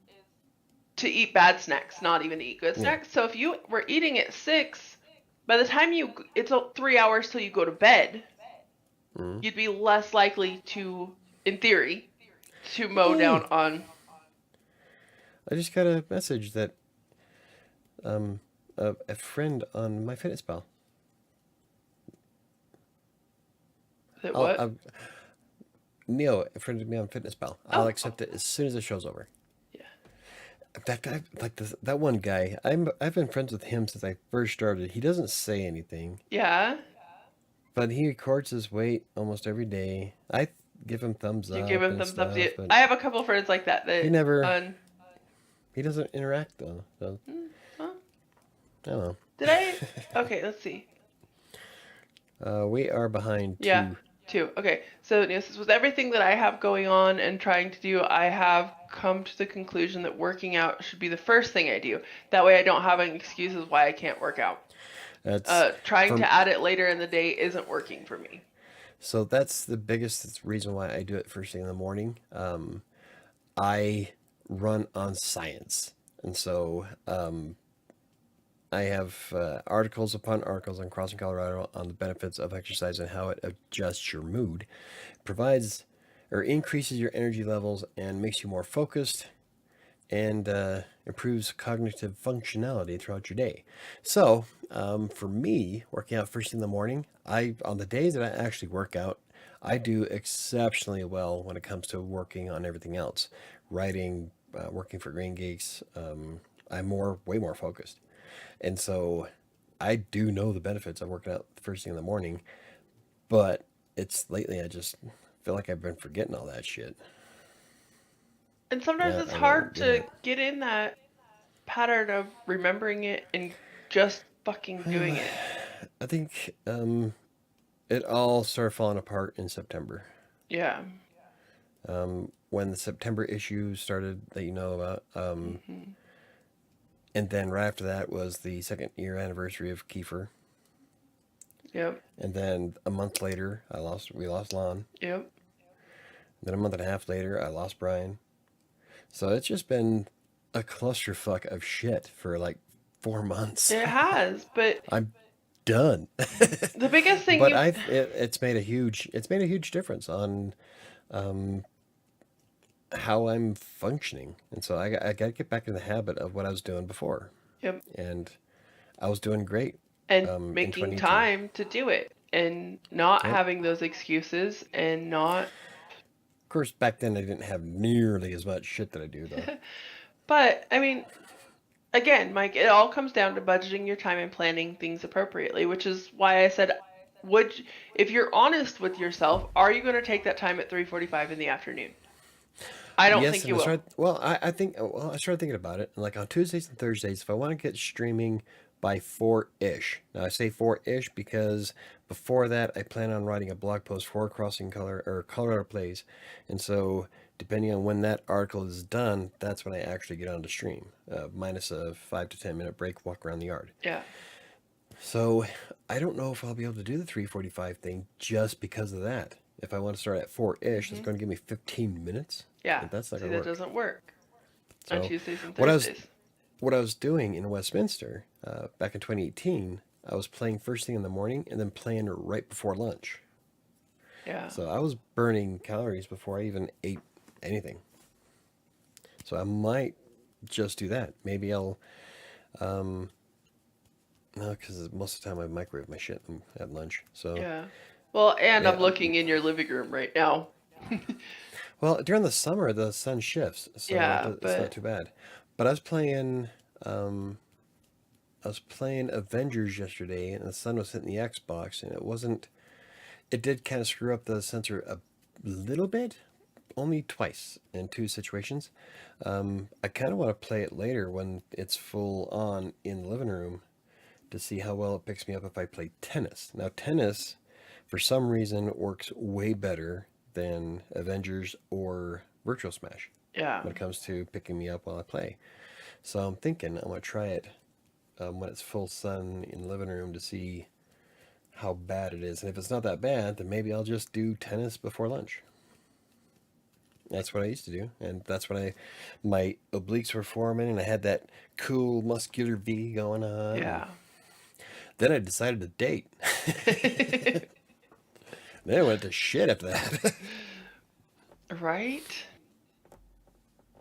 to eat bad snacks, not even to eat good yeah. snacks. So if you were eating at 6, by the time it's 3 hours till you go to bed, Hmm. you'd be less likely to, in theory, to mow down Hey, on. I just got a message that a friend on my fitness pal. I'll, What? I'll Neo friended me on fitness pal. I'll Oh, accept it as soon as the show's over. yeah. That guy, like that one guy, I've been friends with him since I first started. He doesn't say anything. Yeah. But he records his weight almost every day. I give him thumbs You give up him and thumbs up. stuff, but I have a couple friends like that. he That never on. he doesn't interact though. So Huh? I don't know. Did I? Okay, let's see. We are behind Yeah, two. two. Okay, so yes, with everything that I have going on and trying to do, I have come to the conclusion that working out should be the first thing I do. That way I don't have any excuses why I can't work out. That's Trying from to add it later in the day isn't working for me. so that's the biggest reason why I do it first thing in the morning. I run on science, and so I have articles upon articles on Crossing Colorado on the benefits of exercise and how it adjusts your mood, provides or increases your energy levels, and makes you more focused and improves cognitive functionality throughout your day. So, for me, working out first thing in the morning, on the days that I actually work out, I do exceptionally well when it comes to working on everything else, writing, working for Green Geeks. I'm way more focused, and so I do know the benefits of working out first thing in the morning. But it's lately I just feel like I've been forgetting all that shit. And sometimes Yeah, it's I don't know hard what did to it. get in that pattern of remembering it and just fucking doing it. I think it all started falling apart in September. Yeah. When the September issue started that you know about. Hmm. And then right after that was the second year anniversary of Kiefer. Yep. And then a month later, we lost Lon. Yep. Then a month and a half later, I lost Brian. So it's just been a clusterfuck of shit for like 4 months. It has, but I'm done. the biggest thing But you it's made a huge difference on um, how I'm functioning, and so I got to get back in the habit of what I was doing before, yep, and I was doing great and in making 2018. time to do it and not Yep. having those excuses and not Of course, back then I didn't have nearly as much shit that I do though. but I mean, again, Mike, it all comes down to budgeting your time and planning things appropriately, which is why I said if you're honest with yourself, are you going to take that time at 3:45 in the afternoon? I don't Yes, think and you I will. started. Well, I think. Well, I started thinking about it. And like on Tuesdays and Thursdays, if I want to get streaming by 4-ish. Now I say 4-ish because before that I plan on writing a blog post for Crossing Color or Colorado Plays, and so depending on when that article is done, that's when I actually get on to stream. Minus a 5 to 10 minute break, walk around the yard. Yeah. So I don't know if I'll be able to do the 3:45 thing just because of that. If I want to start at 4-ish, it's Hmm. going to give me 15 minutes, Yeah. and that's not See, going to that work. doesn't work on So Tuesdays and what I was Thursdays. what I was doing in Westminster back in 2018, I was playing first thing in the morning and then playing right before lunch. Yeah. So I was burning calories before I even ate anything. So I might just do that. Maybe I'll no, because most of the time I microwave my shit at lunch. So Yeah. Well, and I'm yeah, looking in your living room right now. well, during the summer the sun shifts, so Yeah, it's not but too bad. But um, I was playing Avengers yesterday, and the sun was hitting the Xbox, and it wasn't. It did kind of screw up the sensor a little bit, only twice in two situations. I kind of want to play it later when it's full on in the living room to see how well it picks me up if I play tennis. Now, tennis, for some reason, works way better than Avengers or Virtual Smash yeah. when it comes to picking me up while I play. So I'm thinking I'm going to try it when it's full sun in the living room to see how bad it is. And if it's not that bad, then maybe I'll just do tennis before lunch. That's what I used to do, and that's when my obliques were forming, and I had that cool muscular V going on. And Yeah. then I decided to date. Then I went to shit after that. Right?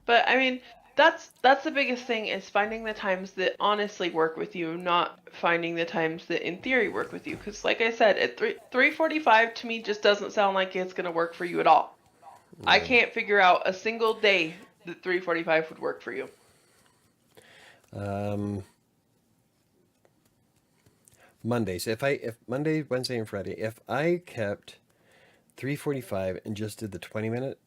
But I mean, that's the biggest thing is finding the times that honestly work with you, not finding the times that in theory work with you. Because like I said, at 3:45 to me just doesn't sound like it's gonna work for you at all. I No. can't figure out a single day that 3:45 would work for you. Um, Monday. So if Monday, Wednesday, and Friday, if I kept 3:45 and just did the 20-minute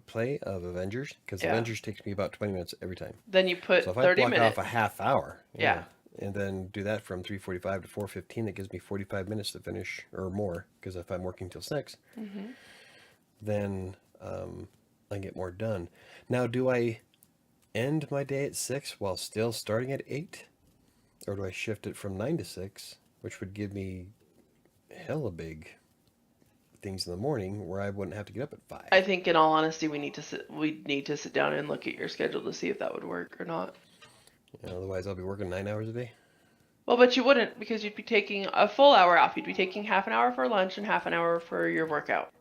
play of Avengers, because Yeah. Avengers takes me about 20 minutes every time. Then you So put if I 30 block off minutes. a half hour, Yeah. and then do that from 3:45 to 4:15, that gives me 45 minutes to finish or more. Because if I'm working till 6, Hmm. then I get more done. Now, do I end my day at 6 while still starting at 8, or do I shift it from 9 to 6, which would give me hella big things in the morning where I wouldn't have to get up at 5? I think, in all honesty, we need to sit down and look at your schedule to see if that would work or not. Otherwise, I'll be working 9 hours a day. Well, but you wouldn't, because you'd be taking a full hour off. You'd be taking half an hour for lunch and half an hour for your workout.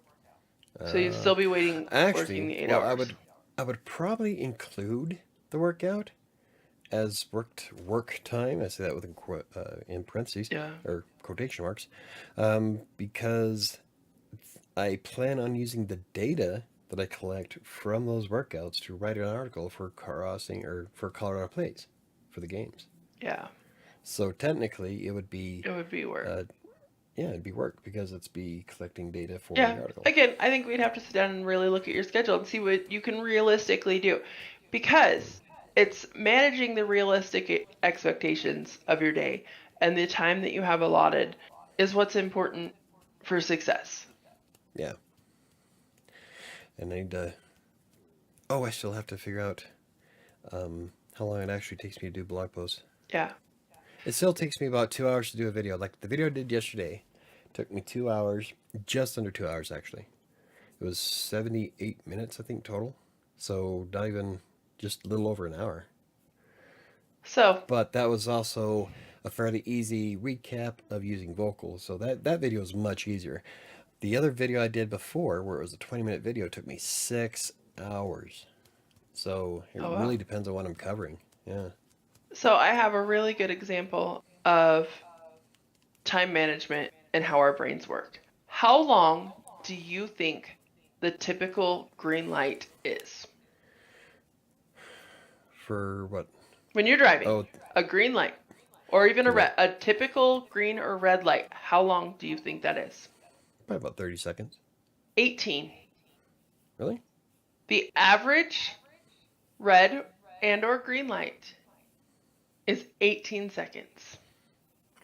So you'd still be working the 8 Well, hours. I would probably include the workout as work time. I say that with in parentheses, Yeah. or quotation marks, because I plan on using the data that I collect from those workouts to write an article for crossing or for Colorado Plays for the games. Yeah. So technically, it would be It would be work. it'd be work because it's be collecting data for Yeah. the article. Again, I think we'd have to sit down and really look at your schedule and see what you can realistically do. Because it's managing the realistic expectations of your day, and the time that you have allotted is what's important for success. Yeah. And I need to. Oh, I still have to figure out how long it actually takes me to do blog posts. Yeah. It still takes me about 2 hours to do a video. Like the video I did yesterday took me 2 hours, just under 2 hours actually. It was 78 minutes, I think, total. So not even, just a little over an hour. So. But that was also a fairly easy recap of using vocals. So that video is much easier. The other video I did before, where it was a 20-minute video, took me 6 hours. So it really depends on what I'm covering. Yeah. So I have a really good example of time management and how our brains work. How long do you think the typical green light is? For what? When you're driving, Oh, a green light, or even right. a typical green or red light, how long do you think that is? Probably about 30 seconds. 18. Really? The average red and or green light is 18 seconds.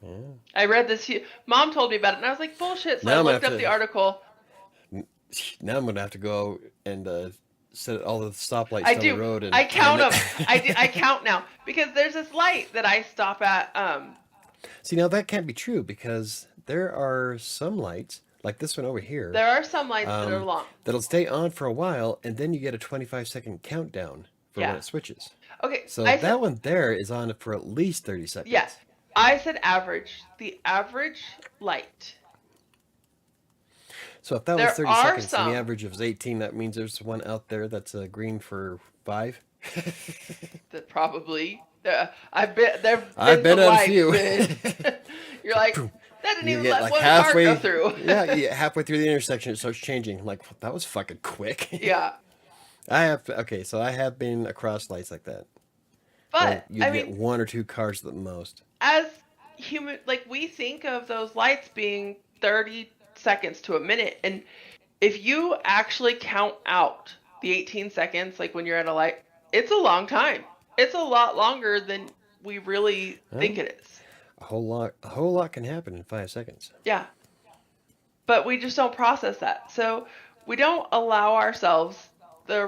Yeah. I read this. Mom told me about it, and I was like, bullshit. So I looked up the article. Now I'm going to have to go and set all the stoplights I down do. the road. And I count them. I count now. Because there's this light that I stop at. See, now that can't be true because there are some lights, like this one over here. There are some lights that are long. That'll stay on for a while, and then you get a 25-second countdown for when it switches. Okay. So that one there is on for at least 30 seconds. Yes. I said average. The average light. So if that was 30 seconds and the average was 18, that means there's one out there that's green for 5? That probably. I've been on a few. You're like, that didn't even let like one car go through. Halfway through the intersection, it starts changing. Like, that was fucking quick. Yeah. So I have been across lights like that. But you get 1 or 2 cars at the most. As human, like, we think of those lights being 30 seconds to a minute, and if you actually count out the 18 seconds, like when you're at a light, it's a long time. It's a lot longer than we really think it is. A whole lot can happen in 5 seconds. Yeah. But we just don't process that. So we don't allow ourselves the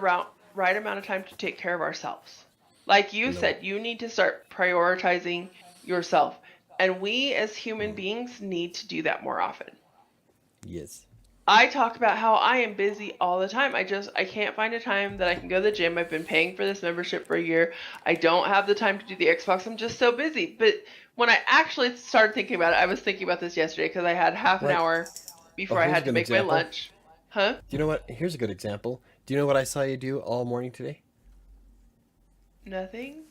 right amount of time to take care of ourselves. Like you said, you need to start prioritizing yourself. And we as human beings need to do that more often. Yes. I talk about how I am busy all the time. I can't find a time that I can go to the gym. I've been paying for this membership for a year. I don't have the time to do the Xbox. I'm just so busy. But when I actually started thinking about it, I was thinking about this yesterday because I had half an hour before I had to make my lunch. Huh? Do you know what? Here's a good example. Do you know what I saw you do all morning today? Nothing.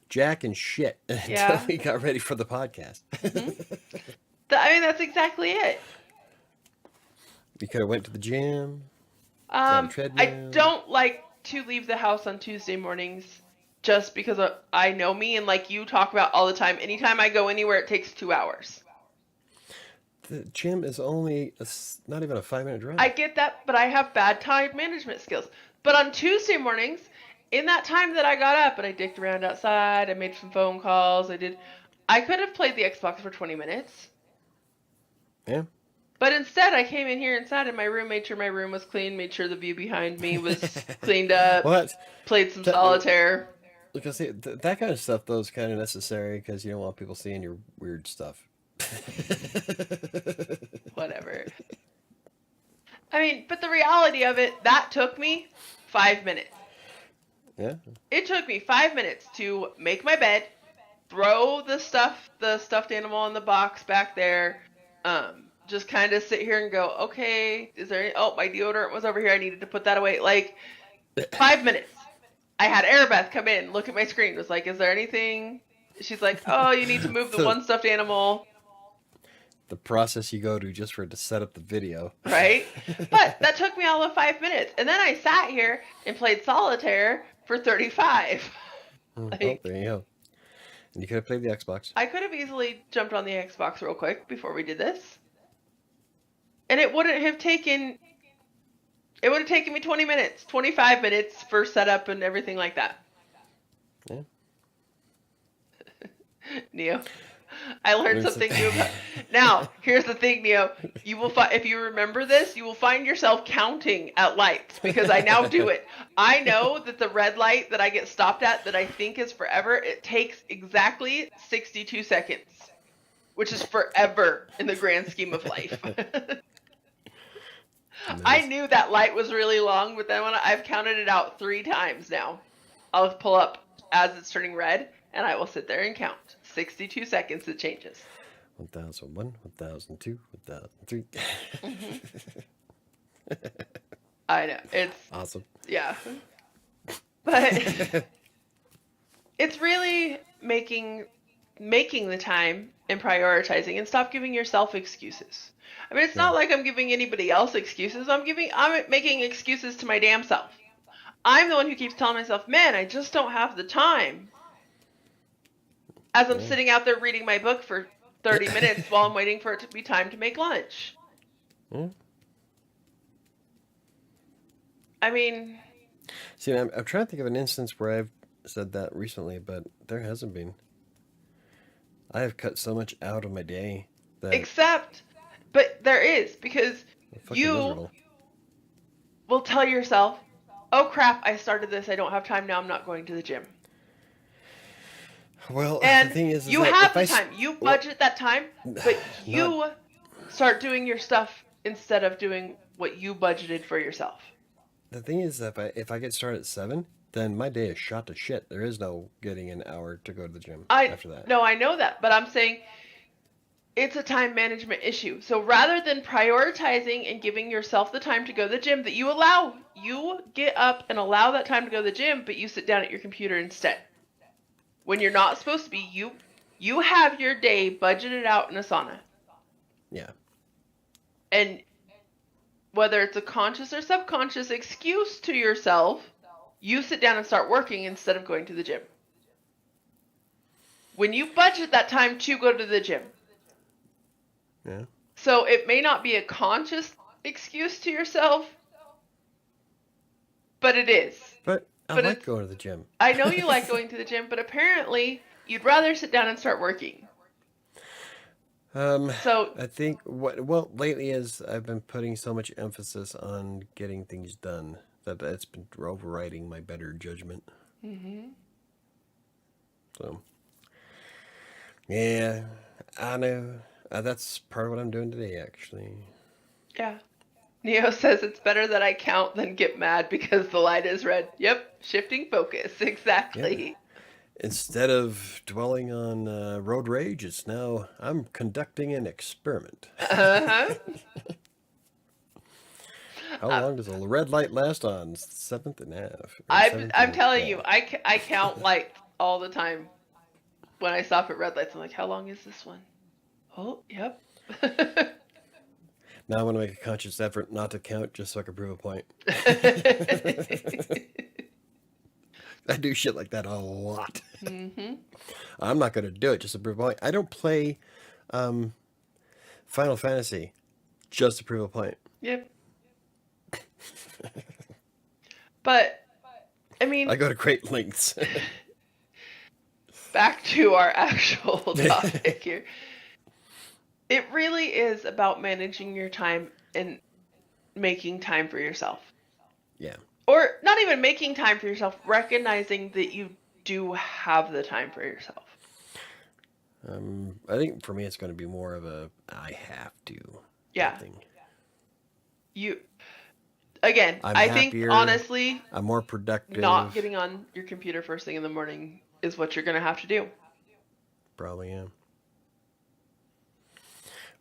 Jack and shit until we got ready for the podcast. Mm-hmm. I mean, that's exactly it. You could have went to the gym. I don't like to leave the house on Tuesday mornings just because I know me, and like you talk about all the time, anytime I go anywhere, it takes 2 hours. the gym is only not even a 5-minute drive. I get that, but I have bad time management skills. But on Tuesday mornings, in that time that I got up and I dicked around outside, I made some phone calls, I could have played the Xbox for 20 minutes. Yeah. But instead, I came in here and sat in my room, made sure my room was clean, made sure the view behind me was cleaned up, Well, played some that, solitaire. because that kind of stuff, though, is kind of necessary because you don't want people seeing your weird stuff. Whatever. I mean, but the reality of it, that took me 5 minutes. Yeah. It took me 5 minutes to make my bed, throw the stuffed animal in the box back there, just kind of sit here and go, okay, is there any, oh, my deodorant was over here, I needed to put that away. Like, 5 minutes. I had Airbeth come in, look at my screen, was like, is there anything? She's like, oh, you need to move the one stuffed animal. The process you go to just for it to set up the video. Right? But that took me all of 5 minutes. And then I sat here and played solitaire for 35. There you go. And you could have played the Xbox. I could have easily jumped on the Xbox real quick before we did this. And it would have taken me 20 minutes, 25 minutes for setup and everything like that. Yeah. Neo, I learned something new about. Now, here's the thing, Neo. You will if you remember this, you will find yourself counting at lights because I now do it. I know that the red light that I get stopped at that I think is forever, it takes exactly 62 seconds, which is forever in the grand scheme of life. Nice. I knew that light was really long, but then I've counted it out 3 times now. I'll pull up as it's turning red, and I will sit there and count. 62 seconds, it changes. 1001, 1002, 1003. I know. It's awesome. Yeah. But it's really making the time and prioritizing and stop giving yourself excuses. I mean, it's not like I'm giving anybody else excuses. I'm making excuses to my damn self. I'm the one who keeps telling myself, man, I just don't have the time. As I'm sitting out there reading my book for 30 minutes while I'm waiting for it to be time to make lunch. I mean... See, I'm trying to think of an instance where I've said that recently, but there hasn't been. I have cut so much out of my day that... But there is, because you miserable. will tell yourself, oh crap, I started this, I don't have time now, I'm not going to the gym. Well, and the thing is you have the time. You budget that time, but you start doing your stuff instead of doing what you budgeted for yourself. The thing is that if I get started at 7, then my day is shot to shit. There is no getting an hour to go to the gym after that. No, I know that, but I'm saying it's a time management issue. So rather than prioritizing and giving yourself the time to go to the gym, that you get up and allow that time to go to the gym, but you sit down at your computer instead. When you're not supposed to be, you have your day budgeted out in Asana. Yeah. And whether it's a conscious or subconscious excuse to yourself, you sit down and start working instead of going to the gym. When you budget that time to go to the gym. Yeah. So it may not be a conscious excuse to yourself, but it is. But I like going to the gym. I know you like going to the gym, but apparently you'd rather sit down and start working. So I think lately is I've been putting so much emphasis on getting things done that it's been overriding my better judgment. So yeah, I know that's part of what I'm doing today, actually. Yeah. Neo says it's better that I count than get mad because the light is red. Yep, shifting focus, exactly. Yeah. Instead of dwelling on road rage, it's now I'm conducting an experiment. Uh-huh. How long does a red light last on 7th and half? I'm telling you, I count lights all the time. When I stop at red lights, I'm like, how long is this one? Oh, yep. Now I want to make a conscious effort not to count just so I can prove a point. I do shit like that a lot. I'm not going to do it just to prove a point. I don't play Final Fantasy, just to prove a point. Yep. But, I mean, I go to great lengths. back to our actual topic here. It really is about managing your time and making time for yourself. Yeah. Or not even making time for yourself, recognizing that you do have the time for yourself. I think for me it's going to be more of a I have to thing. You again, I'm I think happier. honestly, I'm more productive. not getting on your computer first thing in the morning is what you're going to have to do. Probably am.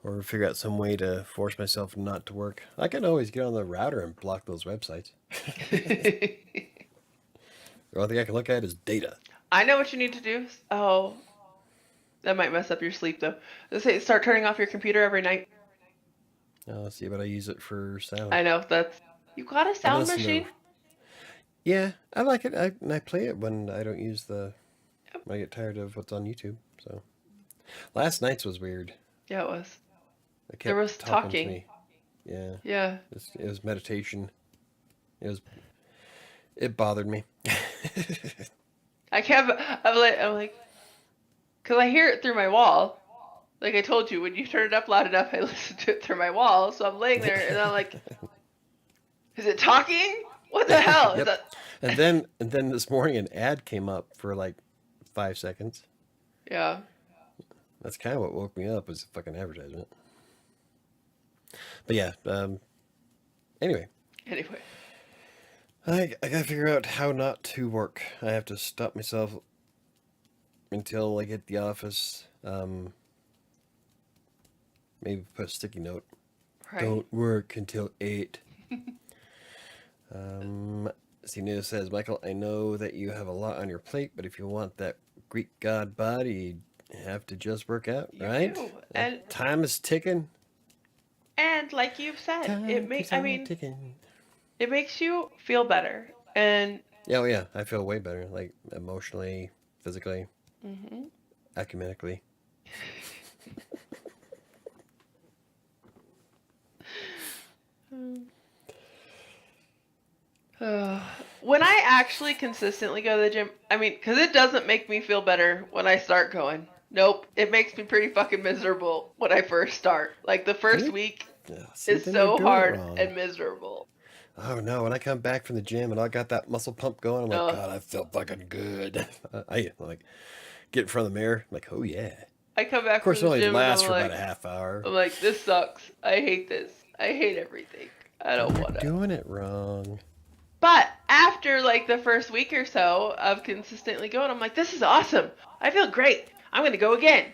Or figure out some way to force myself not to work. I can always get on the router and block those websites. The only thing I can look at is data. I know what you need to do. Oh, that might mess up your sleep though. Let's say start turning off your computer every night. Let's see, but I use it for sound. I know you got a sound machine. Yeah, I like it. I play it when I don't use when I get tired of what's on YouTube. So last night's was weird. Yeah, it was. There was talking. To me. Yeah. Yeah. It was meditation. It bothered me. I'm like, because I hear it through my wall. Like I told you, when you turn it up loud enough, I listen to it through my wall. So I'm laying there and I'm like, is it talking? What the hell? Yep. And then this morning an ad came up for like 5 seconds. Yeah. That's kind of what woke me up, was a fucking advertisement. But yeah, anyway. I gotta figure out how not to work. I have to stop myself until I get the office. Maybe put a sticky note. Right. Don't work until 8. News says, Michael, I know that you have a lot on your plate, but if you want that Greek god body, you have to just work out, right? Do. And time is ticking. And like you've said, it makes you feel better. And yeah, I feel way better, like emotionally, physically, ecumenically. When I actually consistently go to the gym, I mean, because it doesn't make me feel better when I start going. Nope, it makes me pretty fucking miserable when I first start. Like the first week is so hard and miserable. Oh no, when I come back from the gym and I got that muscle pump going, I'm like, God, I feel fucking good. I like get in front of the mirror, I'm like, oh yeah. I come back. Of course, from the it only gym lasts for about a half hour. I'm like, this sucks. I hate this. I hate everything. I don't want to. Doing it wrong. But after like the first week or so of consistently going, I'm like, this is awesome. I feel great. I'm going to go again.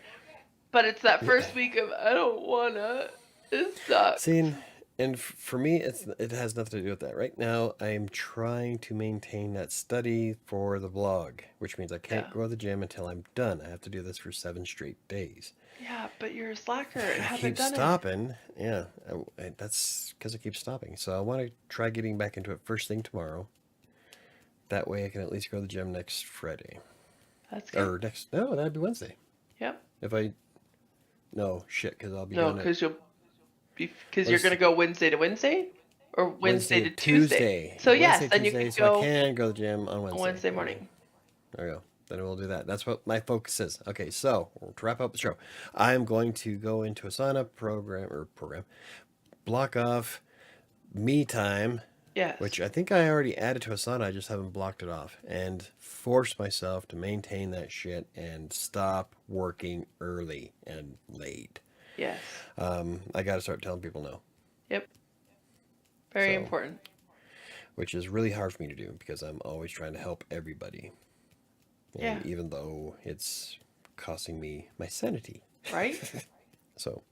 But it's that first week of, I don't want to. This sucks. See, and for me, it has nothing to do with that. Right now, I'm trying to maintain that study for the blog, which means I can't go to the gym until I'm done. I have to do this for 7 straight days. Yeah, but you're a slacker. I keep stopping. Yeah, that's because I keep stopping. So I want to try getting back into it first thing tomorrow. That way I can at least go to the gym next Friday. That's good. Or no, that'd be Wednesday. Yep. Because I'll be No, because you're going to go Wednesday to Wednesday? Or Wednesday to Tuesday? So yes, then you can go. I can go to the gym on Wednesday. On Wednesday morning. There we go. Then we'll do that. That's what my focus is. Okay, so to wrap up the show, I'm going to go into Asana program, block off me time. Yes. Which I think I already added to Asana. I just haven't blocked it off. And force myself to maintain that shit and stop working early and late. Yes. I got to start telling people no. Yep. Very important. Which is really hard for me to do because I'm always trying to help everybody. And even though it's costing me my sanity. Right? So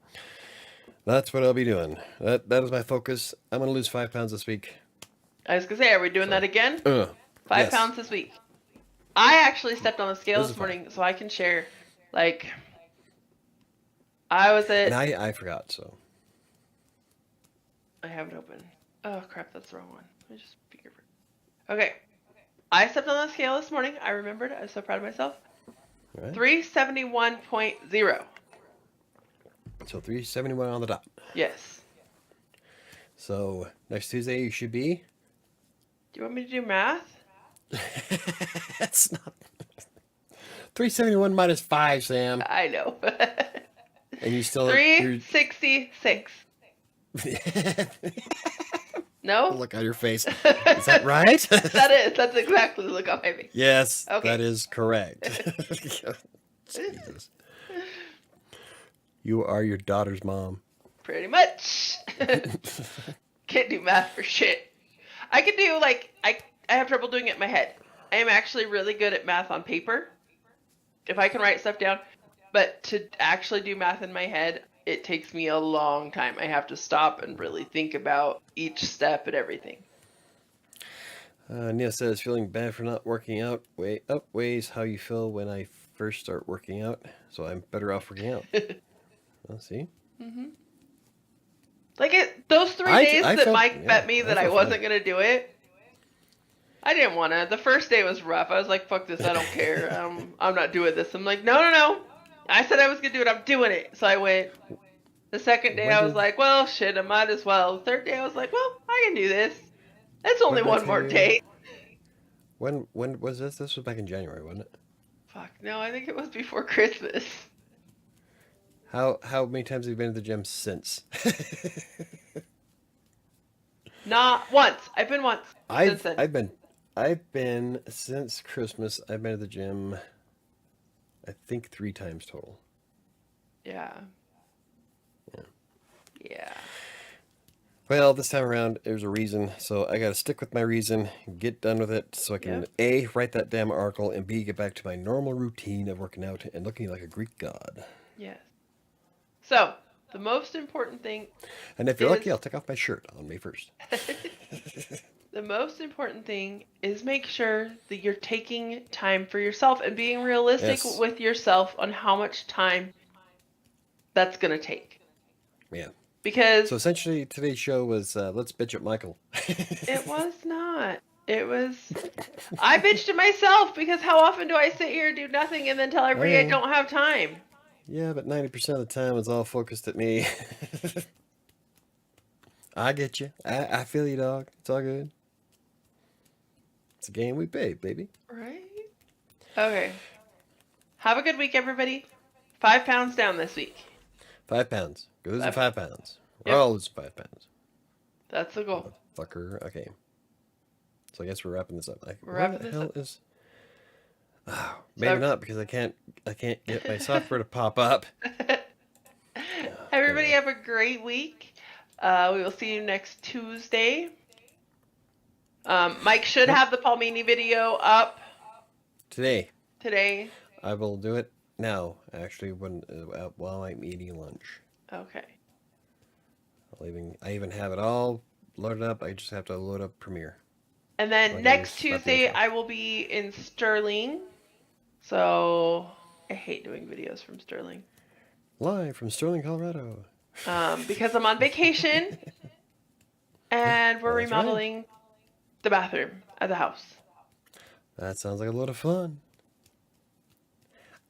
that's what I'll be doing. That is my focus. I'm going to lose 5 pounds this week. I was going to say, are we doing that again? 5 pounds this week. I actually stepped on the scale this morning, so I can share. Like, I was at... And I forgot, so... I have it open. Oh, crap, that's the wrong one. Let me just figure it. Okay. I stepped on the scale this morning. I remembered. I was so proud of myself. Right. 371.0. So 371 on the dot. Yes. So next Tuesday you should be. Do you want me to do math? That's not 371 minus 5, Sam. I know. And you still you're 366. No? look on your face. Is that right? That is. That's exactly the look on my face. Yes, Okay. that is correct. Jesus. You are your daughter's mom. Pretty much. Can't do math for shit. I can do, like, I have trouble doing it in my head. I am actually really good at math on paper, if I can write stuff down. But to actually do math in my head, it takes me a long time. I have to stop and really think about each step and everything. Neil says, feeling bad for not working out outweighs how you feel when I first start working out. So I'm better off working out. Well, see? Mm-hmm. Like, those 3 days that Mike bet me that I wasn't going to do it, I didn't want to. The first day was rough. I was like, fuck this, I don't care. I'm not doing this. I'm like, no. I said I was going to do it. I'm doing it. So I went. The second day, I was like, well, shit, I might as well. The third day, I was like, well, I can do this. It's only one more day. When was this? This was back in January, wasn't it? Fuck, no, I think it was before Christmas. How many times have you been to the gym since? Not once. I've been once since then. I've been since Christmas. I've been to the gym, I think 3 times total. Yeah. Well, this time around, there's a reason, so I got to stick with my reason, get done with it, so I can A, write that damn article, and B, get back to my normal routine of working out and looking like a Greek god. Yes. So, the most important thing. And if you're lucky, I'll take off my shirt on May 1st. The most important thing is make sure that you're taking time for yourself and being realistic with yourself on how much time that's going to take. Yeah. Because so essentially today's show was let's bitch at Michael. It was not. It was I bitched at myself because how often do I sit here and do nothing and then tell everybody I don't have time? Yeah, but 90% of the time it's all focused at me. I get you. I feel you, dog. It's all good. It's a game we pay, baby. Right? Okay. Have a good week, everybody. 5 pounds down this week. 5 pounds. Go losing 5 pounds. We're Yep. all losing 5 pounds. That's the goal. Fucker. Okay. So I guess we're wrapping this up. We're wrapping this up. Is... Oh, maybe not because I can't get my software to pop up. Everybody have a great week. We will see you next Tuesday. Mike should have the Palmini video up Today. I will do it now, actually, while I'm eating lunch. Okay. I even have it all loaded up. I just have to load up Premiere. And then next Tuesday, I will be in Sterling. So I hate doing videos from Sterling. Live from Sterling, Colorado. Because I'm on vacation and we're remodeling the bathroom at the house. That sounds like a lot of fun.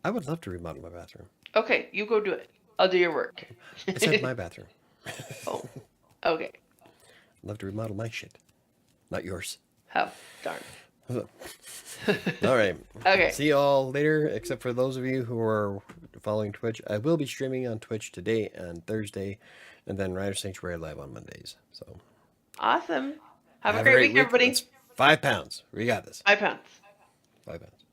I would love to remodel my bathroom. Okay, you go do it. I'll do your work. I said my bathroom. Oh, okay. I'd love to remodel my shit. Not yours. Oh, darn. All right. Okay. See you all later, except for those of you who are following Twitch. I will be streaming on Twitch today and Thursday, and then Rider Sanctuary live on Mondays. So awesome. Have a great week, everybody. That's 5 pounds. We got this. 5 pounds. 5 pounds.